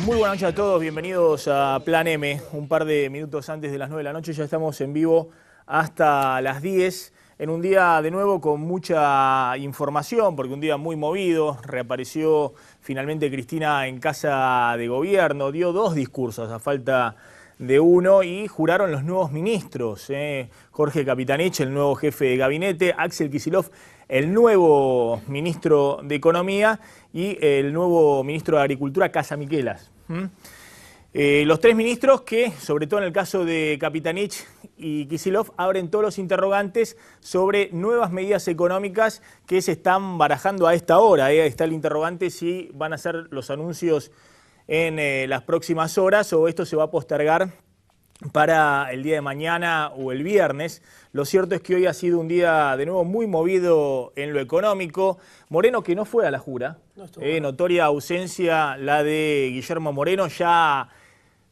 Muy buenas noches a todos, bienvenidos a Plan M. Un par de minutos antes de las 9 de la noche ya estamos en vivo hasta las 10. En un día de nuevo con mucha información, porque un día muy movido. Reapareció finalmente Cristina en Casa de Gobierno, dio 2 discursos a falta de uno y juraron los nuevos ministros. Jorge Capitanich, el nuevo jefe de gabinete, Axel Kicillof, el nuevo ministro de Economía y el nuevo ministro de Agricultura, Casamiquelas. Los 3 ministros que, sobre todo en el caso de Capitanich y Kicillof, abren todos los interrogantes sobre nuevas medidas económicas que se están barajando a esta hora. Está el interrogante si van a ser los anuncios en las próximas horas o esto se va a postergar para el día de mañana o el viernes. Lo cierto es que hoy ha sido un día de nuevo muy movido en lo económico. Moreno, que no fue a la jura, notoria ausencia la de Guillermo Moreno, ya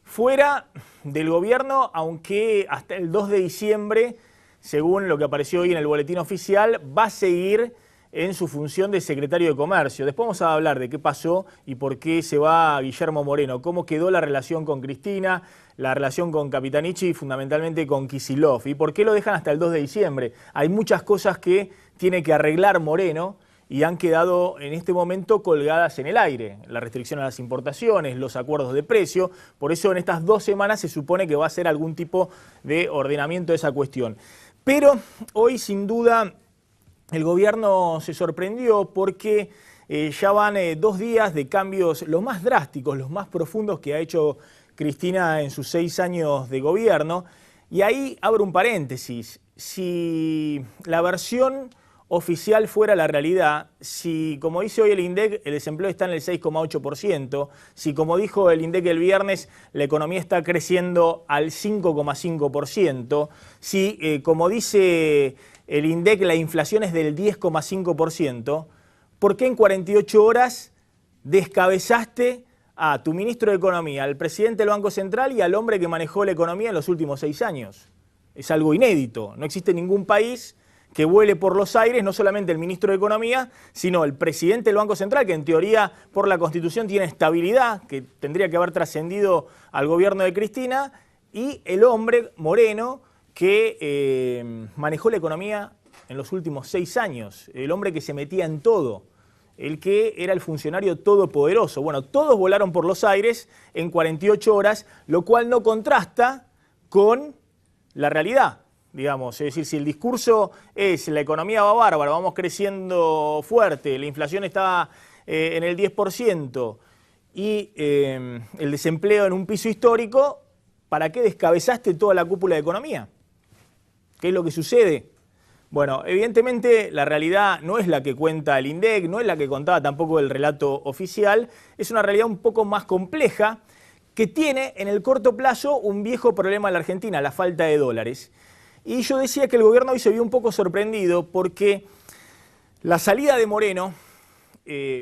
fuera del gobierno, aunque hasta el 2 de diciembre, según lo que apareció hoy en el boletín oficial, va a seguir en su función de secretario de Comercio. Después vamos a hablar de qué pasó y por qué se va Guillermo Moreno, cómo quedó la relación con Cristina, la relación con Capitanich y fundamentalmente con Kicillof, y por qué lo dejan hasta el 2 de diciembre. Hay muchas cosas que tiene que arreglar Moreno y han quedado en este momento colgadas en el aire. La restricción a las importaciones, los acuerdos de precio. Por eso en estas 2 semanas se supone que va a ser algún tipo de ordenamiento de esa cuestión. Pero hoy sin duda el gobierno se sorprendió porque ya van 2 días de cambios los más drásticos, los más profundos que ha hecho Cristina en sus 6 años de gobierno. Y ahí abro un paréntesis. Si la versión oficial fuera la realidad, si como dice hoy el INDEC el desempleo está en el 6,8%, si como dijo el INDEC el viernes la economía está creciendo al 5,5%, si como dice el INDEC la inflación es del 10,5%, ¿por qué en 48 horas descabezaste a tu ministro de Economía, al presidente del Banco Central y al hombre que manejó la economía en los últimos 6 años? Es algo inédito. No existe ningún país que vuele por los aires, no solamente el ministro de Economía, sino el presidente del Banco Central, que en teoría por la Constitución tiene estabilidad, que tendría que haber trascendido al gobierno de Cristina, y el hombre, Moreno, que manejó la economía en los últimos 6 años, el hombre que se metía en todo, el que era el funcionario todopoderoso. Bueno, todos volaron por los aires en 48 horas, lo cual no contrasta con la realidad, digamos. Es decir, si el discurso es la economía va bárbara, vamos creciendo fuerte, la inflación está en el 10% y el desempleo en un piso histórico, ¿para qué descabezaste toda la cúpula de economía? ¿Qué es lo que sucede? Bueno, evidentemente la realidad no es la que cuenta el INDEC, no es la que contaba tampoco el relato oficial, es una realidad un poco más compleja que tiene en el corto plazo un viejo problema en la Argentina, la falta de dólares. Y yo decía que el gobierno hoy se vio un poco sorprendido porque la salida de Moreno,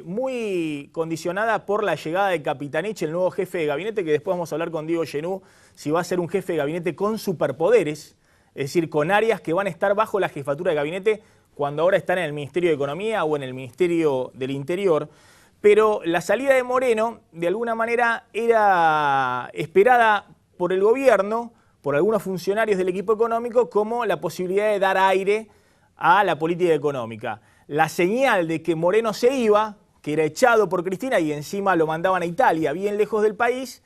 muy condicionada por la llegada de Capitanich, el nuevo jefe de gabinete, que después vamos a hablar con Diego Genú, si va a ser un jefe de gabinete con superpoderes, es decir, con áreas que van a estar bajo la jefatura de gabinete cuando ahora están en el Ministerio de Economía o en el Ministerio del Interior. Pero la salida de Moreno, de alguna manera, era esperada por el gobierno, por algunos funcionarios del equipo económico, como la posibilidad de dar aire a la política económica. La señal de que Moreno se iba, que era echado por Cristina y encima lo mandaban a Italia, bien lejos del país,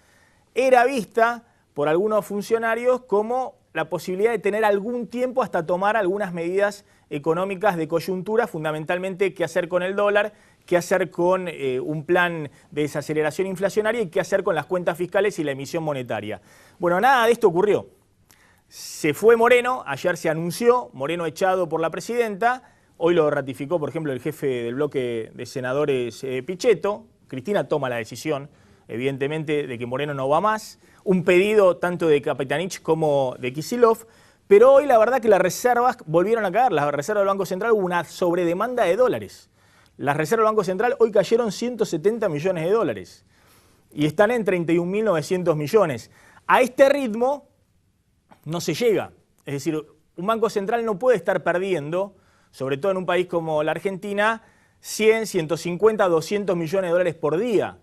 era vista por algunos funcionarios como la posibilidad de tener algún tiempo hasta tomar algunas medidas económicas de coyuntura, fundamentalmente qué hacer con el dólar, qué hacer con un plan de desaceleración inflacionaria y qué hacer con las cuentas fiscales y la emisión monetaria. Bueno, nada de esto ocurrió. Se fue Moreno, ayer se anunció, Moreno echado por la presidenta, hoy lo ratificó, por ejemplo, el jefe del bloque de senadores Pichetto. Cristina toma la decisión, evidentemente, de que Moreno no va más. Un pedido tanto de Capitanich como de Kicillof, pero hoy la verdad que las reservas volvieron a caer. Las reservas del Banco Central, hubo una sobredemanda de dólares. Las reservas del Banco Central hoy cayeron 170 millones de dólares y están en 31.900 millones. A este ritmo no se llega. Es decir, un Banco Central no puede estar perdiendo, sobre todo en un país como la Argentina, 100, 150, 200 millones de dólares por día.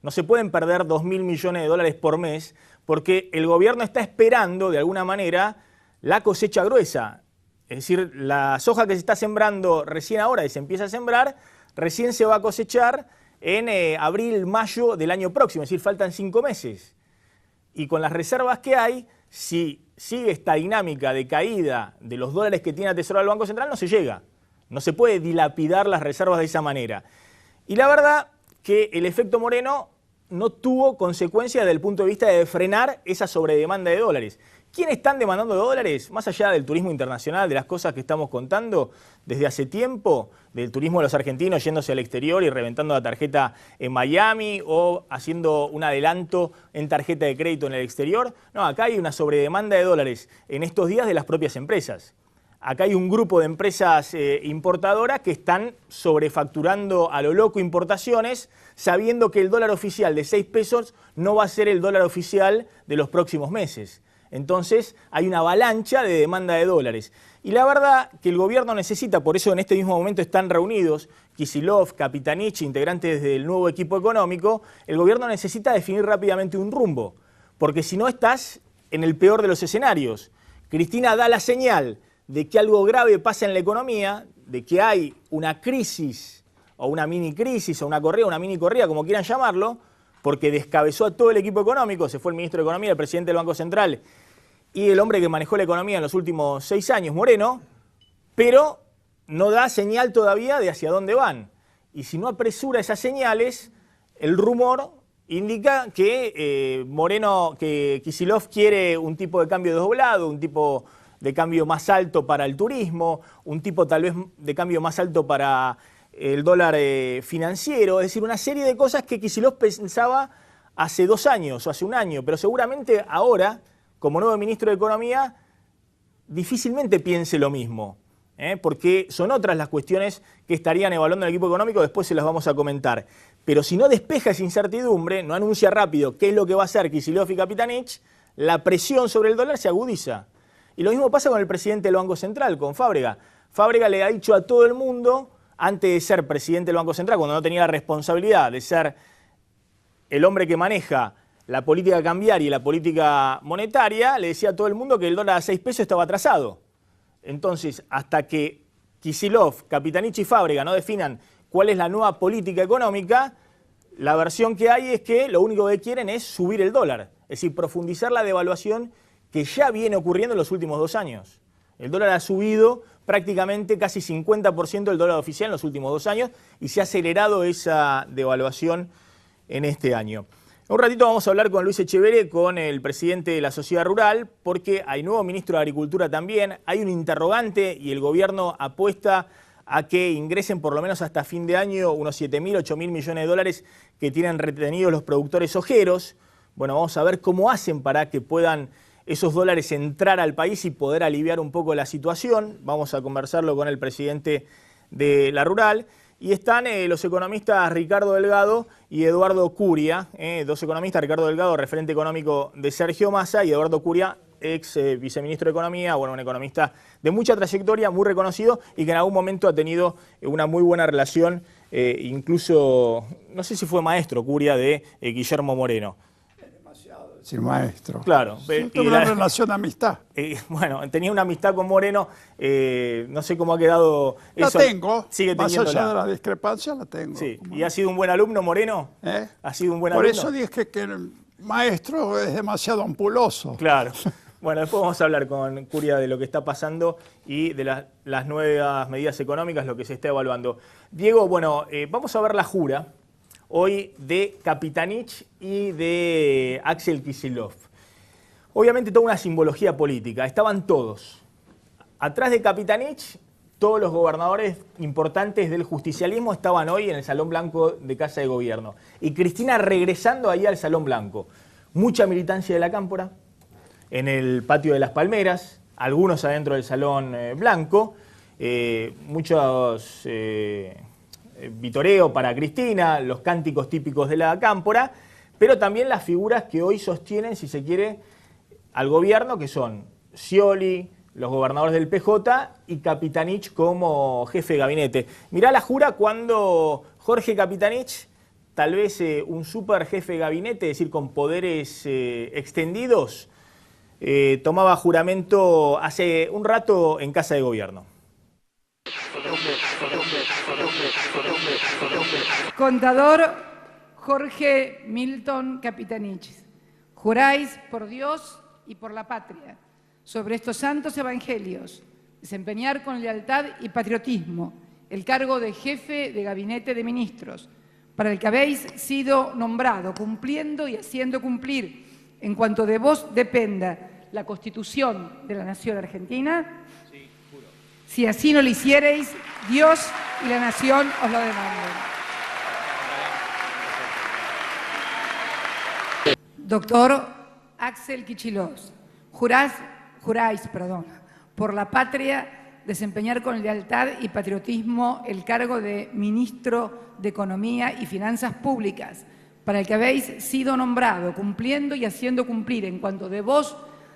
No se pueden perder 2.000 millones de dólares por mes porque el gobierno está esperando, de alguna manera, la cosecha gruesa. Es decir, la soja que se está sembrando recién ahora y se empieza a sembrar, recién se va a cosechar en abril, mayo del año próximo. Es decir, faltan 5 meses. Y con las reservas que hay, si sigue esta dinámica de caída de los dólares que tiene atesorado el Banco Central, no se llega. No se puede dilapidar las reservas de esa manera. Y la verdad que el efecto Moreno no tuvo consecuencias desde el punto de vista de frenar esa sobredemanda de dólares. ¿Quiénes están demandando dólares? Más allá del turismo internacional, de las cosas que estamos contando desde hace tiempo, del turismo de los argentinos yéndose al exterior y reventando la tarjeta en Miami o haciendo un adelanto en tarjeta de crédito en el exterior. No, acá hay una sobredemanda de dólares en estos días de las propias empresas. Acá hay un grupo de empresas importadoras que están sobrefacturando a lo loco importaciones, sabiendo que el dólar oficial de 6 pesos no va a ser el dólar oficial de los próximos meses. Entonces hay una avalancha de demanda de dólares. Y la verdad que el gobierno necesita, por eso en este mismo momento están reunidos Kicillof, Capitanich, integrantes del nuevo equipo económico, el gobierno necesita definir rápidamente un rumbo, porque si no estás en el peor de los escenarios. Cristina da la señal de que algo grave pasa en la economía, de que hay una crisis, o una mini crisis, o una corrida, una mini corrida, como quieran llamarlo, porque descabezó a todo el equipo económico, se fue el ministro de Economía, el presidente del Banco Central y el hombre que manejó la economía en los últimos 6 años, Moreno, pero no da señal todavía de hacia dónde van. Y si no apresura esas señales, el rumor indica que que Kicillof quiere un tipo de cambio desdoblado, un tipo de cambio más alto para el turismo, un tipo tal vez de cambio más alto para el dólar financiero, es decir, una serie de cosas que Kicillof pensaba hace 2 años o hace 1 año, pero seguramente ahora, como nuevo ministro de Economía, difícilmente piense lo mismo, porque son otras las cuestiones que estarían evaluando el equipo económico, después se las vamos a comentar. Pero si no despeja esa incertidumbre, no anuncia rápido qué es lo que va a hacer Kicillof y Capitanich, la presión sobre el dólar se agudiza. Y lo mismo pasa con el presidente del Banco Central, con Fábrega. Fábrega le ha dicho a todo el mundo, antes de ser presidente del Banco Central, cuando no tenía la responsabilidad de ser el hombre que maneja la política cambiaria y la política monetaria, le decía a todo el mundo que el dólar a 6 pesos estaba atrasado. Entonces, hasta que Kicillof, Capitanich y Fábrega no definan cuál es la nueva política económica, la versión que hay es que lo único que quieren es subir el dólar, es decir, profundizar la devaluación que ya viene ocurriendo en los últimos 2 años. El dólar ha subido prácticamente casi 50% del dólar oficial en los últimos 2 años y se ha acelerado esa devaluación en este año. En un ratito vamos a hablar con Luis Echeverre, con el presidente de la Sociedad Rural, porque hay nuevo ministro de Agricultura también, hay un interrogante y el gobierno apuesta a que ingresen por lo menos hasta fin de año unos 7.000, 8.000 millones de dólares que tienen retenidos los productores sojeros. Bueno, vamos a ver cómo hacen para que puedan esos dólares entrar al país y poder aliviar un poco la situación. Vamos a conversarlo con el presidente de la Rural. Y están los economistas Ricardo Delgado y Eduardo Curia, 2 economistas, Ricardo Delgado, referente económico de Sergio Massa, y Eduardo Curia, ex viceministro de Economía, bueno, un economista de mucha trayectoria, muy reconocido y que en algún momento ha tenido una muy buena relación, incluso, no sé si fue maestro Curia de Guillermo Moreno. Sí, maestro. Claro. Tuve una relación de amistad. Bueno, tenía una amistad con Moreno, no sé cómo ha quedado eso. La tengo, sigue más teniéndola. allá de la discrepancia la tengo. Sí. ¿Y ha sido un buen alumno Moreno? ¿Ha sido un buen alumno? Por eso dije que el maestro es demasiado ampuloso. Claro. Bueno, después vamos a hablar con Curia de lo que está pasando y de las nuevas medidas económicas, lo que se está evaluando. Diego, bueno, vamos a ver la jura hoy de Capitanich y de Axel Kicillof. Obviamente toda una simbología política, estaban todos. Atrás de Capitanich, todos los gobernadores importantes del justicialismo estaban hoy en el Salón Blanco de Casa de Gobierno. Y Cristina regresando ahí al Salón Blanco. Mucha militancia de la Cámpora, en el patio de las Palmeras, algunos adentro del Salón Blanco, muchos vitoreo para Cristina, los cánticos típicos de la Cámpora, pero también las figuras que hoy sostienen, si se quiere, al gobierno, que son Scioli, los gobernadores del PJ y Capitanich como jefe de gabinete. Mirá la jura cuando Jorge Capitanich, tal vez un super jefe de gabinete, es decir, con poderes extendidos, tomaba juramento hace un rato en Casa de Gobierno. Contador Jorge Milton Capitanich, juráis por Dios y por la patria, sobre estos santos evangelios, desempeñar con lealtad y patriotismo el cargo de jefe de gabinete de ministros, para el que habéis sido nombrado, cumpliendo y haciendo cumplir, en cuanto de vos dependa, la Constitución de la Nación Argentina. Sí, juro. Si así no lo hiciereis, Dios y la Nación os lo demanden. Doctor Axel Kicillof, juráis, por la patria, desempeñar con lealtad y patriotismo el cargo de Ministro de Economía y Finanzas Públicas, para el que habéis sido nombrado, cumpliendo y haciendo cumplir, en cuanto de vos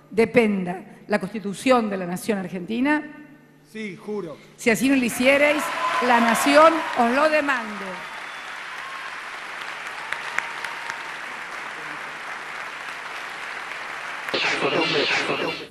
dependa, la Constitución de la Nación Argentina. Sí, juro. Si así no lo hiciereis, la Nación os lo demande.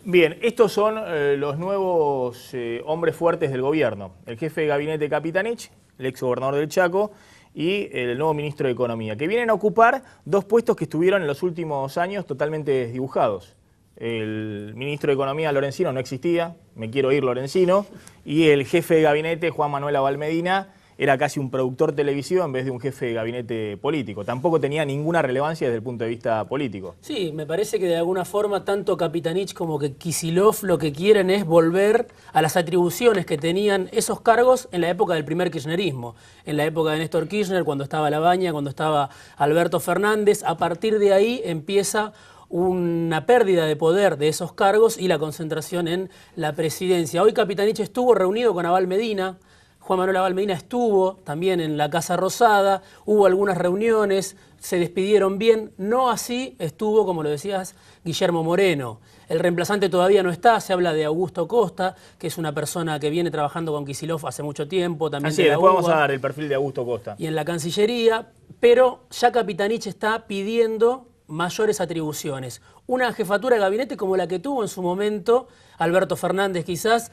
Bien, estos son los nuevos hombres fuertes del gobierno. El jefe de gabinete Capitanich, el ex gobernador del Chaco, y el nuevo ministro de Economía, que vienen a ocupar dos puestos que estuvieron en los últimos años totalmente desdibujados. El ministro de Economía, Lorenzino, no existía, me quiero ir Lorenzino, y el jefe de gabinete, Juan Manuel Abal Medina, era casi un productor televisivo en vez de un jefe de gabinete político. Tampoco tenía ninguna relevancia desde el punto de vista político. Sí, me parece que de alguna forma tanto Capitanich como que Kicillof lo que quieren es volver a las atribuciones que tenían esos cargos en la época del primer kirchnerismo, en la época de Néstor Kirchner, cuando estaba Labaña, cuando estaba Alberto Fernández. A partir de ahí empieza una pérdida de poder de esos cargos y la concentración en la presidencia. Hoy Capitanich estuvo reunido con Abal Medina. Juan Manuel Abal Medina estuvo también en la Casa Rosada, hubo algunas reuniones, se despidieron bien, no así estuvo, como lo decías, Guillermo Moreno. El reemplazante todavía no está, se habla de Augusto Costa, que es una persona que viene trabajando con Kicillof hace mucho tiempo. También Así es, después vamos a dar el perfil de Augusto Costa. Y en la Cancillería, pero ya Capitanich está pidiendo mayores atribuciones. Una jefatura de gabinete como la que tuvo en su momento Alberto Fernández quizás,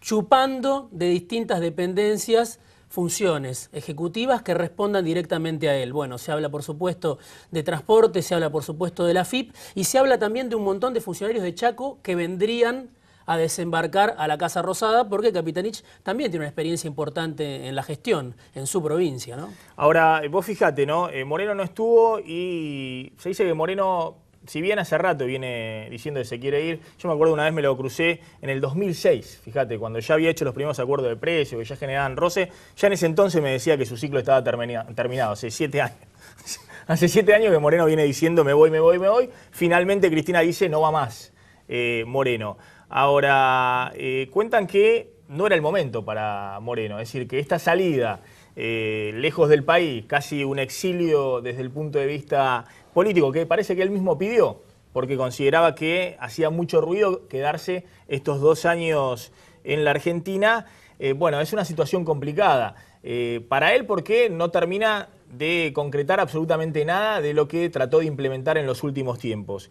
chupando de distintas dependencias funciones ejecutivas que respondan directamente a él. Bueno, se habla por supuesto de transporte, se habla por supuesto de la AFIP y se habla también de un montón de funcionarios de Chaco que vendrían a desembarcar a la Casa Rosada porque Capitanich también tiene una experiencia importante en la gestión en su provincia, ¿no? Ahora, vos fíjate, ¿no? Moreno no estuvo y se dice que Moreno, si bien hace rato viene diciendo que se quiere ir, yo me acuerdo una vez me lo crucé en el 2006, fíjate, cuando ya había hecho los primeros acuerdos de precio, que ya generaban roce, ya en ese entonces me decía que su ciclo estaba terminado, hace 7 años. Hace 7 años que Moreno viene diciendo me voy. Finalmente Cristina dice no va más Moreno. Ahora, cuentan que no era el momento para Moreno, es decir, que esta salida lejos del país, casi un exilio desde el punto de vista político, que parece que él mismo pidió, porque consideraba que hacía mucho ruido quedarse estos 2 años en la Argentina. Bueno, es una situación complicada para él porque no termina de concretar absolutamente nada de lo que trató de implementar en los últimos tiempos.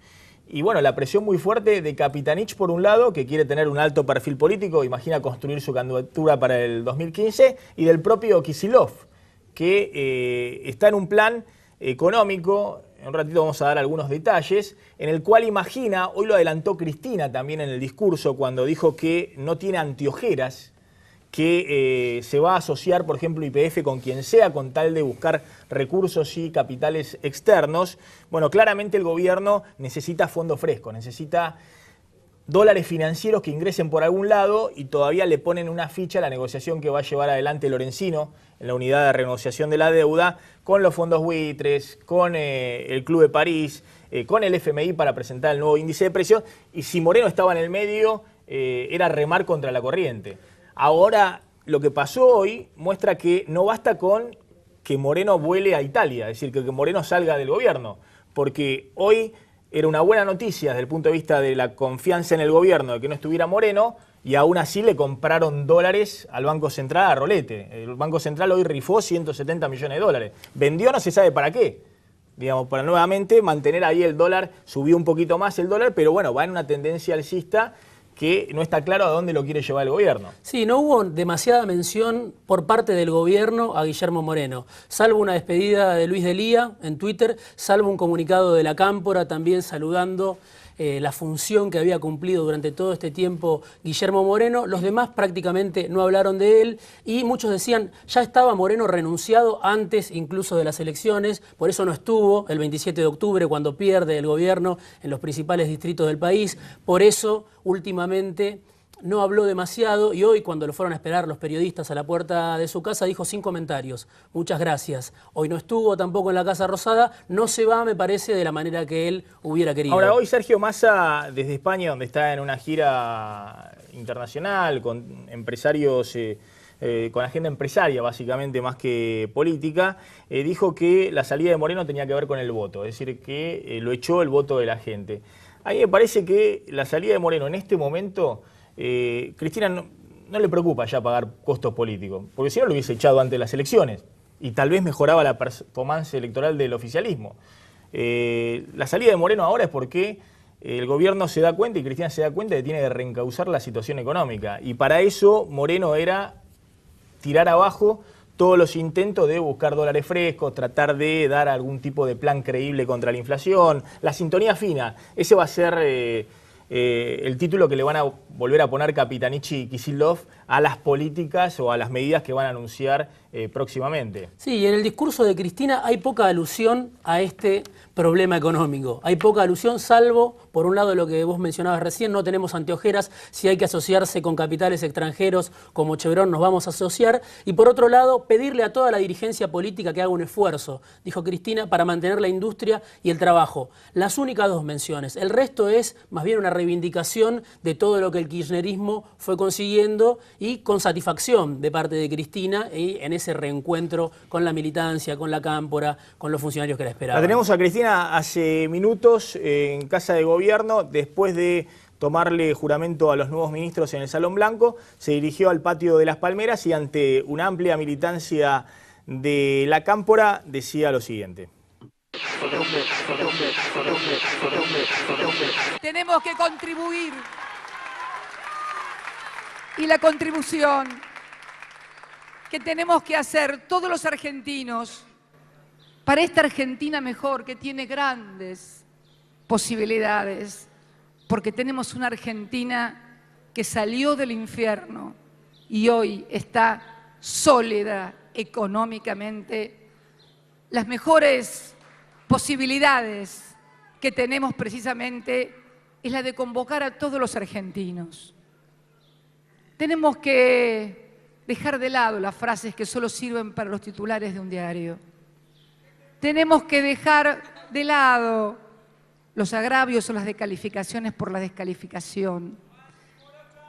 Y bueno, la presión muy fuerte de Capitanich, por un lado, que quiere tener un alto perfil político, imagina construir su candidatura para el 2015, y del propio Kicillof, que está en un plan económico, en un ratito vamos a dar algunos detalles, en el cual imagina, hoy lo adelantó Cristina también en el discurso, cuando dijo que no tiene anteojeras, que se va a asociar, por ejemplo, YPF con quien sea, con tal de buscar recursos y capitales externos. Bueno, claramente el gobierno necesita fondo fresco, necesita dólares financieros que ingresen por algún lado y todavía le ponen una ficha a la negociación que va a llevar adelante Lorenzino en la unidad de renegociación de la deuda, con los fondos buitres, con el Club de París, con el FMI para presentar el nuevo índice de precios, y si Moreno estaba en el medio, era remar contra la corriente. Ahora, lo que pasó hoy muestra que no basta con que Moreno vuele a Italia, es decir, que Moreno salga del gobierno, porque hoy era una buena noticia desde el punto de vista de la confianza en el gobierno de que no estuviera Moreno, y aún así le compraron dólares al Banco Central a rolete. El Banco Central hoy rifó 170 millones de dólares. Vendió no se sabe para qué. Digamos, para nuevamente mantener ahí el dólar, subió un poquito más el dólar, pero bueno, va en una tendencia alcista que no está claro a dónde lo quiere llevar el gobierno. Sí, no hubo demasiada mención por parte del gobierno a Guillermo Moreno, salvo una despedida de Luis Delía en Twitter, salvo un comunicado de la Cámpora también saludando la función que había cumplido durante todo este tiempo Guillermo Moreno. Los demás prácticamente no hablaron de él y muchos decían, ya estaba Moreno renunciado antes incluso de las elecciones, por eso no estuvo el 27 de octubre cuando pierde el gobierno en los principales distritos del país, por eso últimamente no habló demasiado y hoy cuando lo fueron a esperar los periodistas a la puerta de su casa dijo sin comentarios, muchas gracias. Hoy no estuvo tampoco en la Casa Rosada, no se va me parece de la manera que él hubiera querido. Ahora hoy Sergio Massa desde España, donde está en una gira internacional con empresarios, con agenda empresaria básicamente más que política, dijo que la salida de Moreno tenía que ver con el voto, es decir que lo echó el voto de la gente. A mí me parece que la salida de Moreno en este momento... Cristina no le preocupa ya pagar costos políticos, porque si no lo hubiese echado antes de las elecciones y tal vez mejoraba la performance electoral del oficialismo. La salida de Moreno ahora es porque el gobierno se da cuenta y Cristina se da cuenta de que tiene que reencauzar la situación económica y para eso Moreno era tirar abajo todos los intentos de buscar dólares frescos, tratar de dar algún tipo de plan creíble contra la inflación, la sintonía fina. Ese va a ser... el título que le van a volver a poner Capitanich y Kicillof a las políticas o a las medidas que van a anunciar próximamente. Sí, y en el discurso de Cristina hay poca alusión a este problema económico. Hay poca alusión, salvo, por un lado, lo que vos mencionabas recién, no tenemos anteojeras, si hay que asociarse con capitales extranjeros como Chevron nos vamos a asociar, y por otro lado, pedirle a toda la dirigencia política que haga un esfuerzo, dijo Cristina, para mantener la industria y el trabajo. Las únicas dos menciones. El resto es más bien una reivindicación de todo lo que el kirchnerismo fue consiguiendo y con satisfacción de parte de Cristina y en ese reencuentro con la militancia, con la Cámpora, con los funcionarios que la esperaban. La tenemos a Cristina hace minutos en Casa de Gobierno, después de tomarle juramento a los nuevos ministros en el Salón Blanco, se dirigió al patio de Las Palmeras y ante una amplia militancia de la Cámpora decía lo siguiente. Tenemos que contribuir y la contribución que tenemos que hacer todos los argentinos para esta Argentina mejor, que tiene grandes posibilidades, porque tenemos una Argentina que salió del infierno y hoy está sólida económicamente. Las mejores posibilidades que tenemos precisamente es la de convocar a todos los argentinos. Tenemos que dejar de lado las frases que solo sirven para los titulares de un diario. Tenemos que dejar de lado los agravios o las descalificaciones por la descalificación.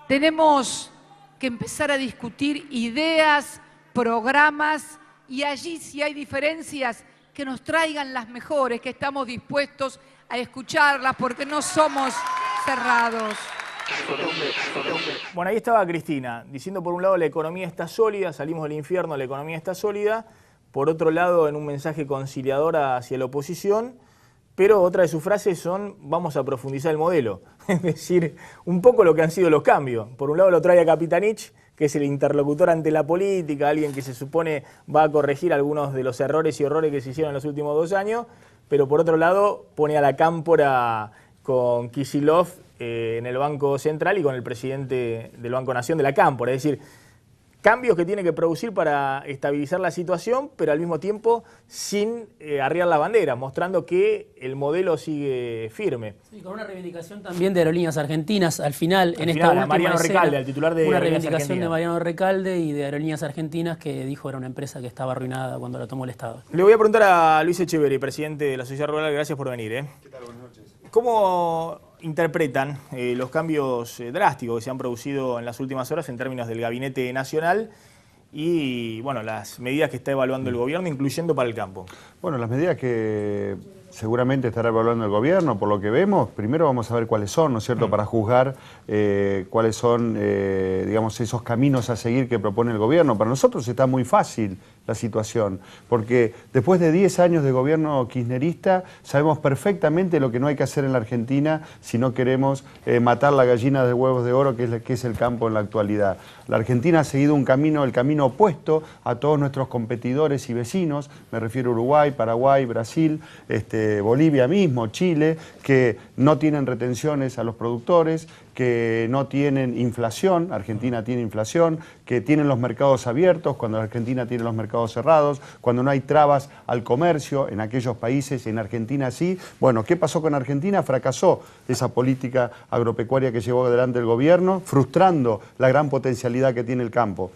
Tenemos que empezar a discutir ideas, programas y allí si hay diferencias que nos traigan las mejores, que estamos dispuestos a escucharlas porque no somos cerrados. Bueno, ahí estaba Cristina, diciendo por un lado la economía está sólida, salimos del infierno, la economía está sólida, por otro lado en un mensaje conciliador hacia la oposición, pero otra de sus frases son vamos a profundizar el modelo, es decir, un poco lo que han sido los cambios. Por un lado lo trae a Capitanich, que es el interlocutor ante la política, alguien que se supone va a corregir algunos de los errores y horrores que se hicieron en los últimos 2 años, pero por otro lado pone a la Cámpora con Kicillof en el Banco Central y con el presidente del Banco Nación de la Cámpora. Es decir, cambios que tiene que producir para estabilizar la situación, pero al mismo tiempo sin arriar la bandera, mostrando que el modelo sigue firme. Sí, con una reivindicación también de Aerolíneas Argentinas al final, en esta última Mariano escena, Recalde, el titular de una Aerolíneas reivindicación Argentinas. de Mariano Recalde y de Aerolíneas Argentinas que dijo era una empresa que estaba arruinada cuando la tomó el Estado. Le voy a preguntar a Luis Echeverri, presidente de la Sociedad Rural, gracias por venir. ¿Qué tal? Buenas noches. ¿Cómo interpretan los cambios drásticos que se han producido en las últimas horas en términos del Gabinete Nacional y bueno, las medidas que está evaluando el gobierno, incluyendo para el campo? Bueno, las medidas que seguramente estará evaluando el gobierno, por lo que vemos. Primero vamos a ver cuáles son, ¿no es cierto?, para juzgar cuáles son, digamos, esos caminos a seguir que propone el gobierno. Para nosotros está muy fácil la situación, porque después de 10 años de gobierno kirchnerista sabemos perfectamente lo que no hay que hacer en la Argentina si no queremos matar la gallina de huevos de oro que es el campo en la actualidad. La Argentina ha seguido un camino, el camino opuesto a todos nuestros competidores y vecinos, me refiero a Uruguay, Paraguay, Brasil, Bolivia mismo, Chile, que no tienen retenciones a los productores, que no tienen inflación, Argentina tiene inflación, que tienen los mercados abiertos cuando la Argentina tiene los mercados cerrados, cuando no hay trabas al comercio en aquellos países, en Argentina sí. Bueno, ¿qué pasó con Argentina? Fracasó esa política agropecuaria que llevó adelante el gobierno, frustrando la gran potencialidad que tiene el campo.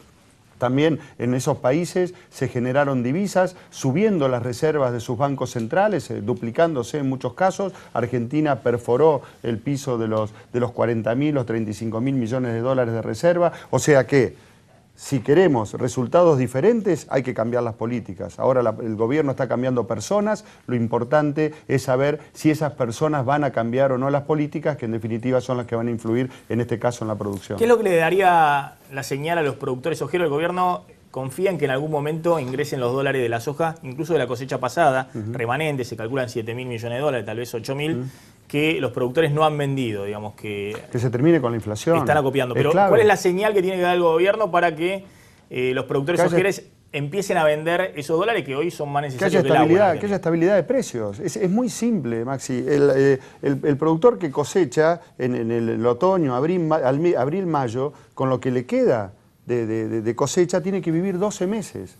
También en esos países se generaron divisas, subiendo las reservas de sus bancos centrales, duplicándose en muchos casos. Argentina perforó el piso de los 40.000, los 35.000 millones de dólares de reserva. O sea que, si queremos resultados diferentes, hay que cambiar las políticas. Ahora el gobierno está cambiando personas, lo importante es saber si esas personas van a cambiar o no las políticas, que en definitiva son las que van a influir, en este caso, en la producción. ¿Qué es lo que le daría la señal a los productores sojeros? El gobierno confía en que en algún momento ingresen los dólares de la soja, incluso de la cosecha pasada, remanentes, se calculan 7.000 millones de dólares, tal vez 8.000, que los productores no han vendido, digamos que se termine con la inflación. Están acopiando. Pero ¿cuál es la señal que tiene que dar el gobierno para que los productores sojeros empiecen a vender esos dólares que hoy son más necesarios que el agua? Que haya estabilidad de precios. Es muy simple, Maxi. El productor que cosecha en el otoño, abril, mayo, con lo que le queda de cosecha, tiene que vivir 12 meses.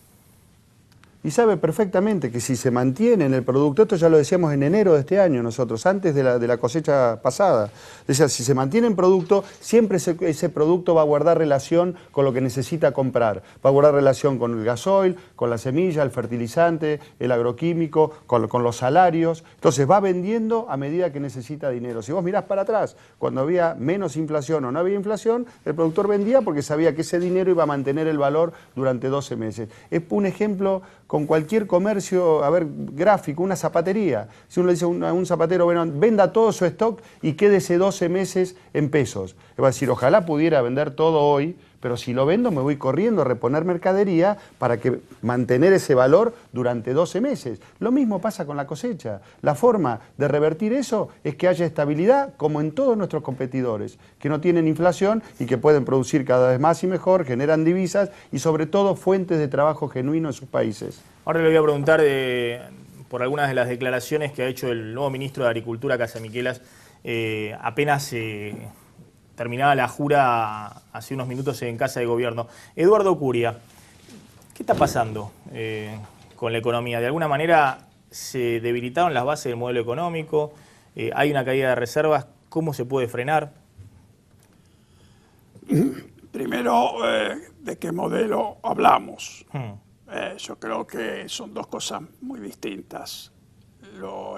Y sabe perfectamente que si se mantiene en el producto, esto ya lo decíamos en enero de este año nosotros, antes de la cosecha pasada, decía, si se mantiene en producto, siempre ese producto va a guardar relación con lo que necesita comprar, va a guardar relación con el gasoil, con la semilla, el fertilizante, el agroquímico, con los salarios. Entonces va vendiendo a medida que necesita dinero. Si vos mirás para atrás, cuando había menos inflación o no había inflación, el productor vendía porque sabía que ese dinero iba a mantener el valor durante 12 meses. Es un ejemplo con cualquier comercio, a ver, gráfico, una zapatería. Si uno le dice a un zapatero, bueno, venda todo su stock y quédese 12 meses en pesos. Le va a decir, ojalá pudiera vender todo hoy, pero si lo vendo me voy corriendo a reponer mercadería para mantener ese valor durante 12 meses. Lo mismo pasa con la cosecha. La forma de revertir eso es que haya estabilidad, como en todos nuestros competidores, que no tienen inflación y que pueden producir cada vez más y mejor, generan divisas y sobre todo fuentes de trabajo genuino en sus países. Ahora le voy a preguntar por algunas de las declaraciones que ha hecho el nuevo ministro de Agricultura, Casamiquelas, apenas terminaba la jura hace unos minutos en Casa de Gobierno. Eduardo Curia, ¿qué está pasando con la economía? ¿De alguna manera se debilitaron las bases del modelo económico? ¿Hay una caída de reservas? ¿Cómo se puede frenar? Primero, ¿de qué modelo hablamos? Yo creo que son dos cosas muy distintas.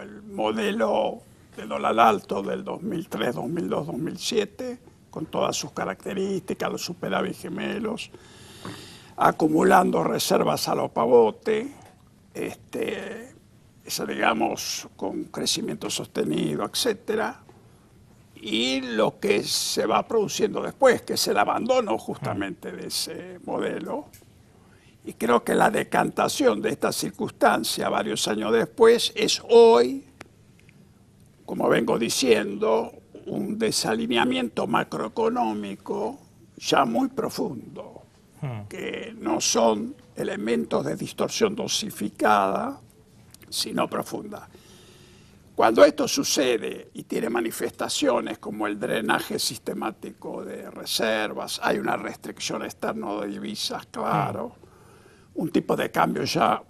El modelo de dólar alto del 2003, 2002, 2007, con todas sus características, los superávit gemelos, acumulando reservas a lo pavote, digamos, con crecimiento sostenido, etcétera, y lo que se va produciendo después, que es el abandono justamente de ese modelo. Y creo que la decantación de esta circunstancia varios años después es hoy, como vengo diciendo, un desalineamiento macroeconómico ya muy profundo, que no son elementos de distorsión dosificada, sino profunda. Cuando esto sucede y tiene manifestaciones como el drenaje sistemático de reservas, hay una restricción externa de divisas, claro, un tipo de cambio ya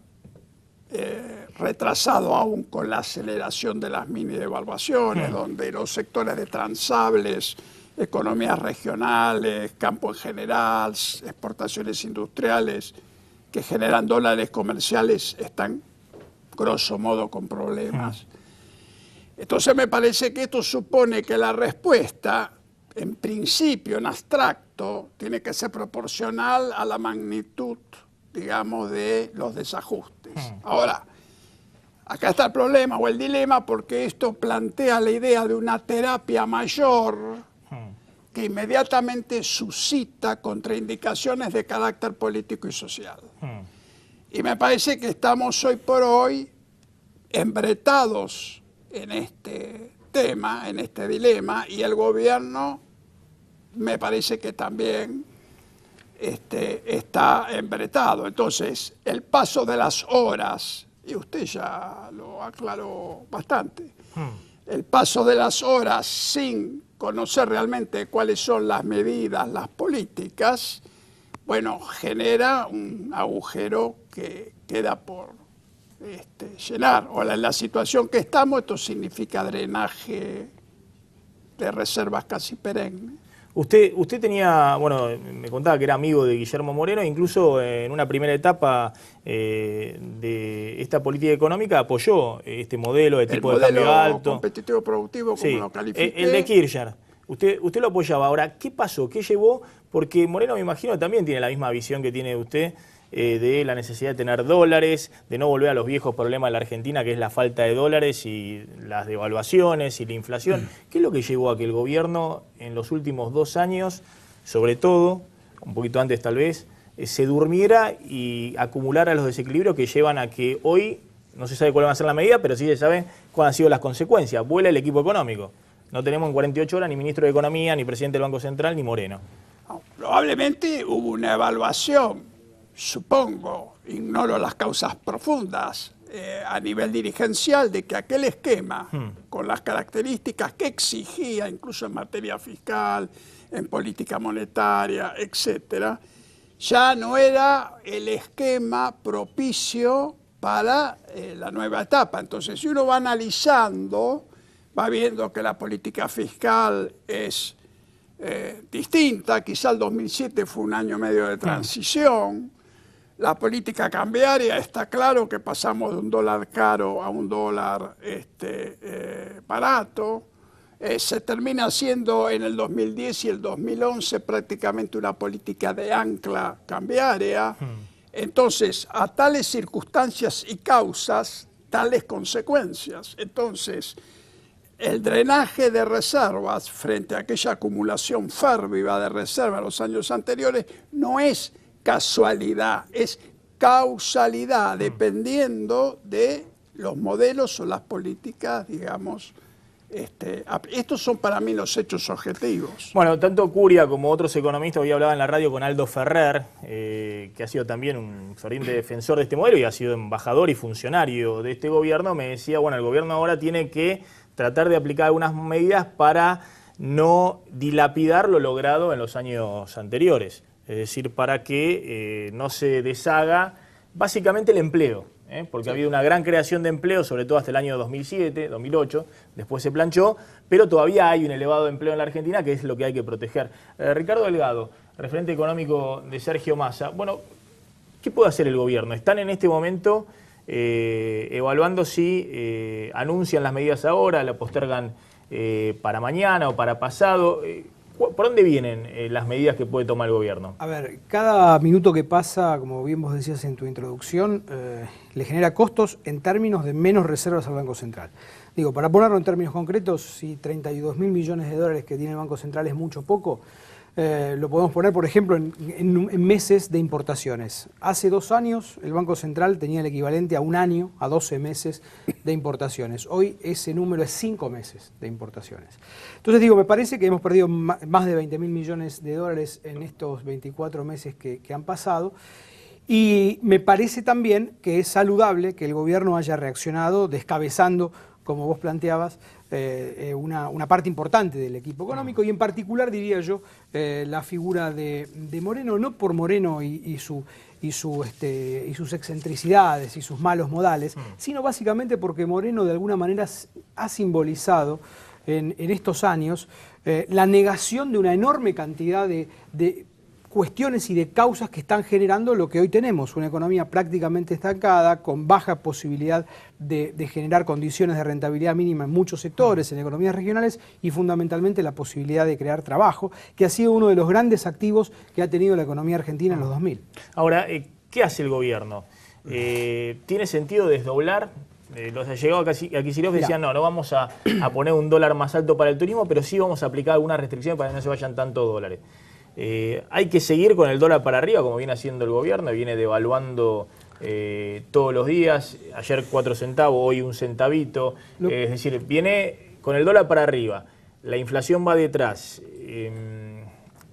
retrasado aún con la aceleración de las mini devaluaciones, donde los sectores de transables, economías regionales, campo en general, exportaciones industriales que generan dólares comerciales están grosso modo con problemas. Entonces me parece que esto supone que la respuesta, en principio, en abstracto, tiene que ser proporcional a la magnitud, digamos, de los desajustes. Ahora, Acá está el problema o el dilema, porque esto plantea la idea de una terapia mayor que inmediatamente suscita contraindicaciones de carácter político y social. Y me parece que estamos hoy por hoy embretados en este tema, en este dilema, y el gobierno me parece que también está embretado. Entonces, el paso de las horas, y usted ya lo aclaró bastante, el paso de las horas sin conocer realmente cuáles son las medidas, las políticas, bueno, genera un agujero que queda por llenar. O en la situación que estamos, esto significa drenaje de reservas casi perennes. Usted tenía, bueno, me contaba que era amigo de Guillermo Moreno, incluso en una primera etapa de esta política económica apoyó este modelo de tipo de cambio alto. El modelo competitivo productivo, como lo califiqué. El de Kirchner. Usted lo apoyaba. Ahora, ¿qué pasó? ¿Qué llevó? Porque Moreno, me imagino, también tiene la misma visión que tiene usted de la necesidad de tener dólares, de no volver a los viejos problemas de la Argentina, que es la falta de dólares y las devaluaciones y la inflación. ¿Qué es lo que llevó a que el gobierno en los últimos 2 años, sobre todo, un poquito antes tal vez, se durmiera y acumulara los desequilibrios que llevan a que hoy, no se sabe cuál va a ser la medida, pero sí se sabe cuáles han sido las consecuencias? Vuela el equipo económico. No tenemos en 48 horas ni ministro de Economía, ni presidente del Banco Central, ni Moreno. No, probablemente hubo una evaluación, supongo, ignoro las causas profundas, a nivel dirigencial, de que aquel esquema, con las características que exigía, incluso en materia fiscal, en política monetaria, etcétera, ya no era el esquema propicio para la nueva etapa. Entonces, si uno va analizando, va viendo que la política fiscal es distinta. Quizá el 2007 fue un año medio de transición. La política cambiaria, está claro que pasamos de un dólar caro a un dólar barato. Se termina haciendo en el 2010 y el 2011 prácticamente una política de ancla cambiaria. Entonces, a tales circunstancias y causas, tales consecuencias. Entonces, el drenaje de reservas frente a aquella acumulación férviva de reservas en los años anteriores no es casualidad, es causalidad, dependiendo de los modelos o las políticas, digamos. Estos son para mí los hechos objetivos. Bueno, tanto Curia como otros economistas, hoy hablaba en la radio con Aldo Ferrer, que ha sido también un ferviente defensor de este modelo y ha sido embajador y funcionario de este gobierno, me decía, bueno, el gobierno ahora tiene que tratar de aplicar algunas medidas para no dilapidar lo logrado en los años anteriores. Es decir, para que no se deshaga básicamente el empleo, porque ha habido una gran creación de empleo, sobre todo hasta el año 2007, 2008, después se planchó, pero todavía hay un elevado empleo en la Argentina, que es lo que hay que proteger. Ricardo Delgado, referente económico de Sergio Massa, bueno, ¿qué puede hacer el gobierno? ¿Están en este momento evaluando si anuncian las medidas ahora, la postergan para mañana o para pasado? ¿Por dónde vienen las medidas que puede tomar el gobierno? A ver, cada minuto que pasa, como bien vos decías en tu introducción, le genera costos en términos de menos reservas al Banco Central. Digo, para ponerlo en términos concretos, si 32.000 millones de dólares que tiene el Banco Central es mucho o poco, lo podemos poner, por ejemplo, en meses de importaciones. Hace 2 años el Banco Central tenía el equivalente a un año, a 12 meses de importaciones. Hoy ese número es 5 meses de importaciones. Entonces digo, me parece que hemos perdido más de 20.000 millones de dólares en estos 24 meses que han pasado. Y me parece también que es saludable que el gobierno haya reaccionado descabezando, como vos planteabas, una parte importante del equipo económico y en particular, diría yo, la figura de Moreno, no por Moreno y sus excentricidades y sus malos modales, sino básicamente porque Moreno de alguna manera ha simbolizado en estos años la negación de una enorme cantidad de cuestiones y de causas que están generando lo que hoy tenemos, una economía prácticamente estancada, con baja posibilidad de generar condiciones de rentabilidad mínima en muchos sectores, en economías regionales, y fundamentalmente la posibilidad de crear trabajo, que ha sido uno de los grandes activos que ha tenido la economía argentina en los 2000. Ahora, ¿qué hace el gobierno? ¿Tiene sentido desdoblar Los allegados a Kicillof decían, no vamos a poner un dólar más alto para el turismo, pero sí vamos a aplicar algunas restricciones para que no se vayan tantos dólares. Hay que seguir con el dólar para arriba, como viene haciendo el gobierno, viene devaluando todos los días, ayer 4 centavos, hoy 1 centavito, es decir, viene con el dólar para arriba, la inflación va detrás,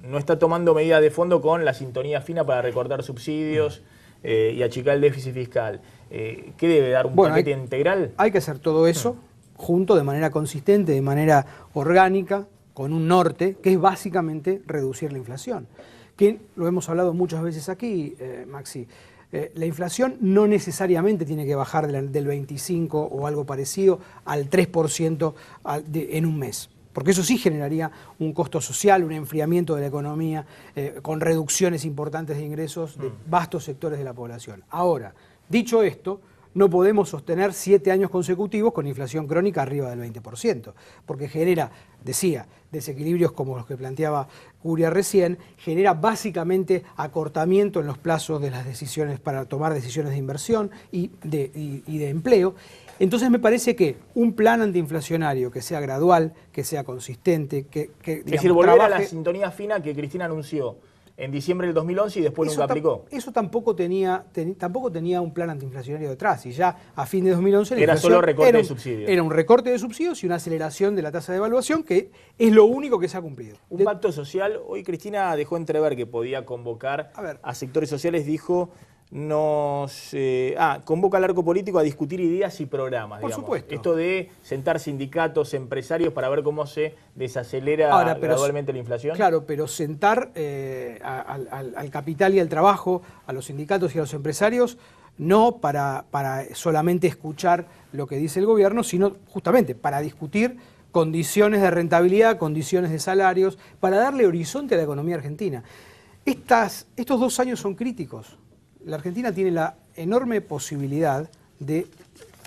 no está tomando medidas de fondo con la sintonía fina para recortar subsidios y achicar el déficit fiscal. ¿Qué debe dar? ¿Un paquete integral? Hay que hacer todo eso junto, de manera consistente, de manera orgánica, con un norte, que es básicamente reducir la inflación. Que lo hemos hablado muchas veces aquí, Maxi. La inflación no necesariamente tiene que bajar del 25 o algo parecido al 3% en un mes. Porque eso sí generaría un costo social, un enfriamiento de la economía, con reducciones importantes de ingresos de vastos sectores de la población. Ahora, dicho esto, no podemos sostener 7 años consecutivos con inflación crónica arriba del 20%, porque genera, decía, desequilibrios como los que planteaba Curia recién, genera básicamente acortamiento en los plazos de las decisiones para tomar decisiones de inversión y de empleo. Entonces me parece que un plan antiinflacionario que sea gradual, que sea consistente, que es decir, volver a la sintonía fina que Cristina anunció en diciembre del 2011 y después nunca aplicó. Eso tampoco tenía un plan antiinflacionario detrás, y ya a fin de 2011 era solo recorte de subsidios. Era un recorte de subsidios y una aceleración de la tasa de evaluación, que es lo único que se ha cumplido. Un pacto social, hoy Cristina dejó entrever que podía convocar a sectores sociales, dijo, convoca al arco político a discutir ideas y programas. Por supuesto. Esto de sentar sindicatos, empresarios para ver cómo se desacelera gradualmente la inflación. Claro, pero sentar al capital y al trabajo, a los sindicatos y a los empresarios, no para solamente escuchar lo que dice el gobierno, sino justamente para discutir condiciones de rentabilidad, condiciones de salarios, para darle horizonte a la economía argentina. Estos 2 años son críticos. La Argentina tiene la enorme posibilidad de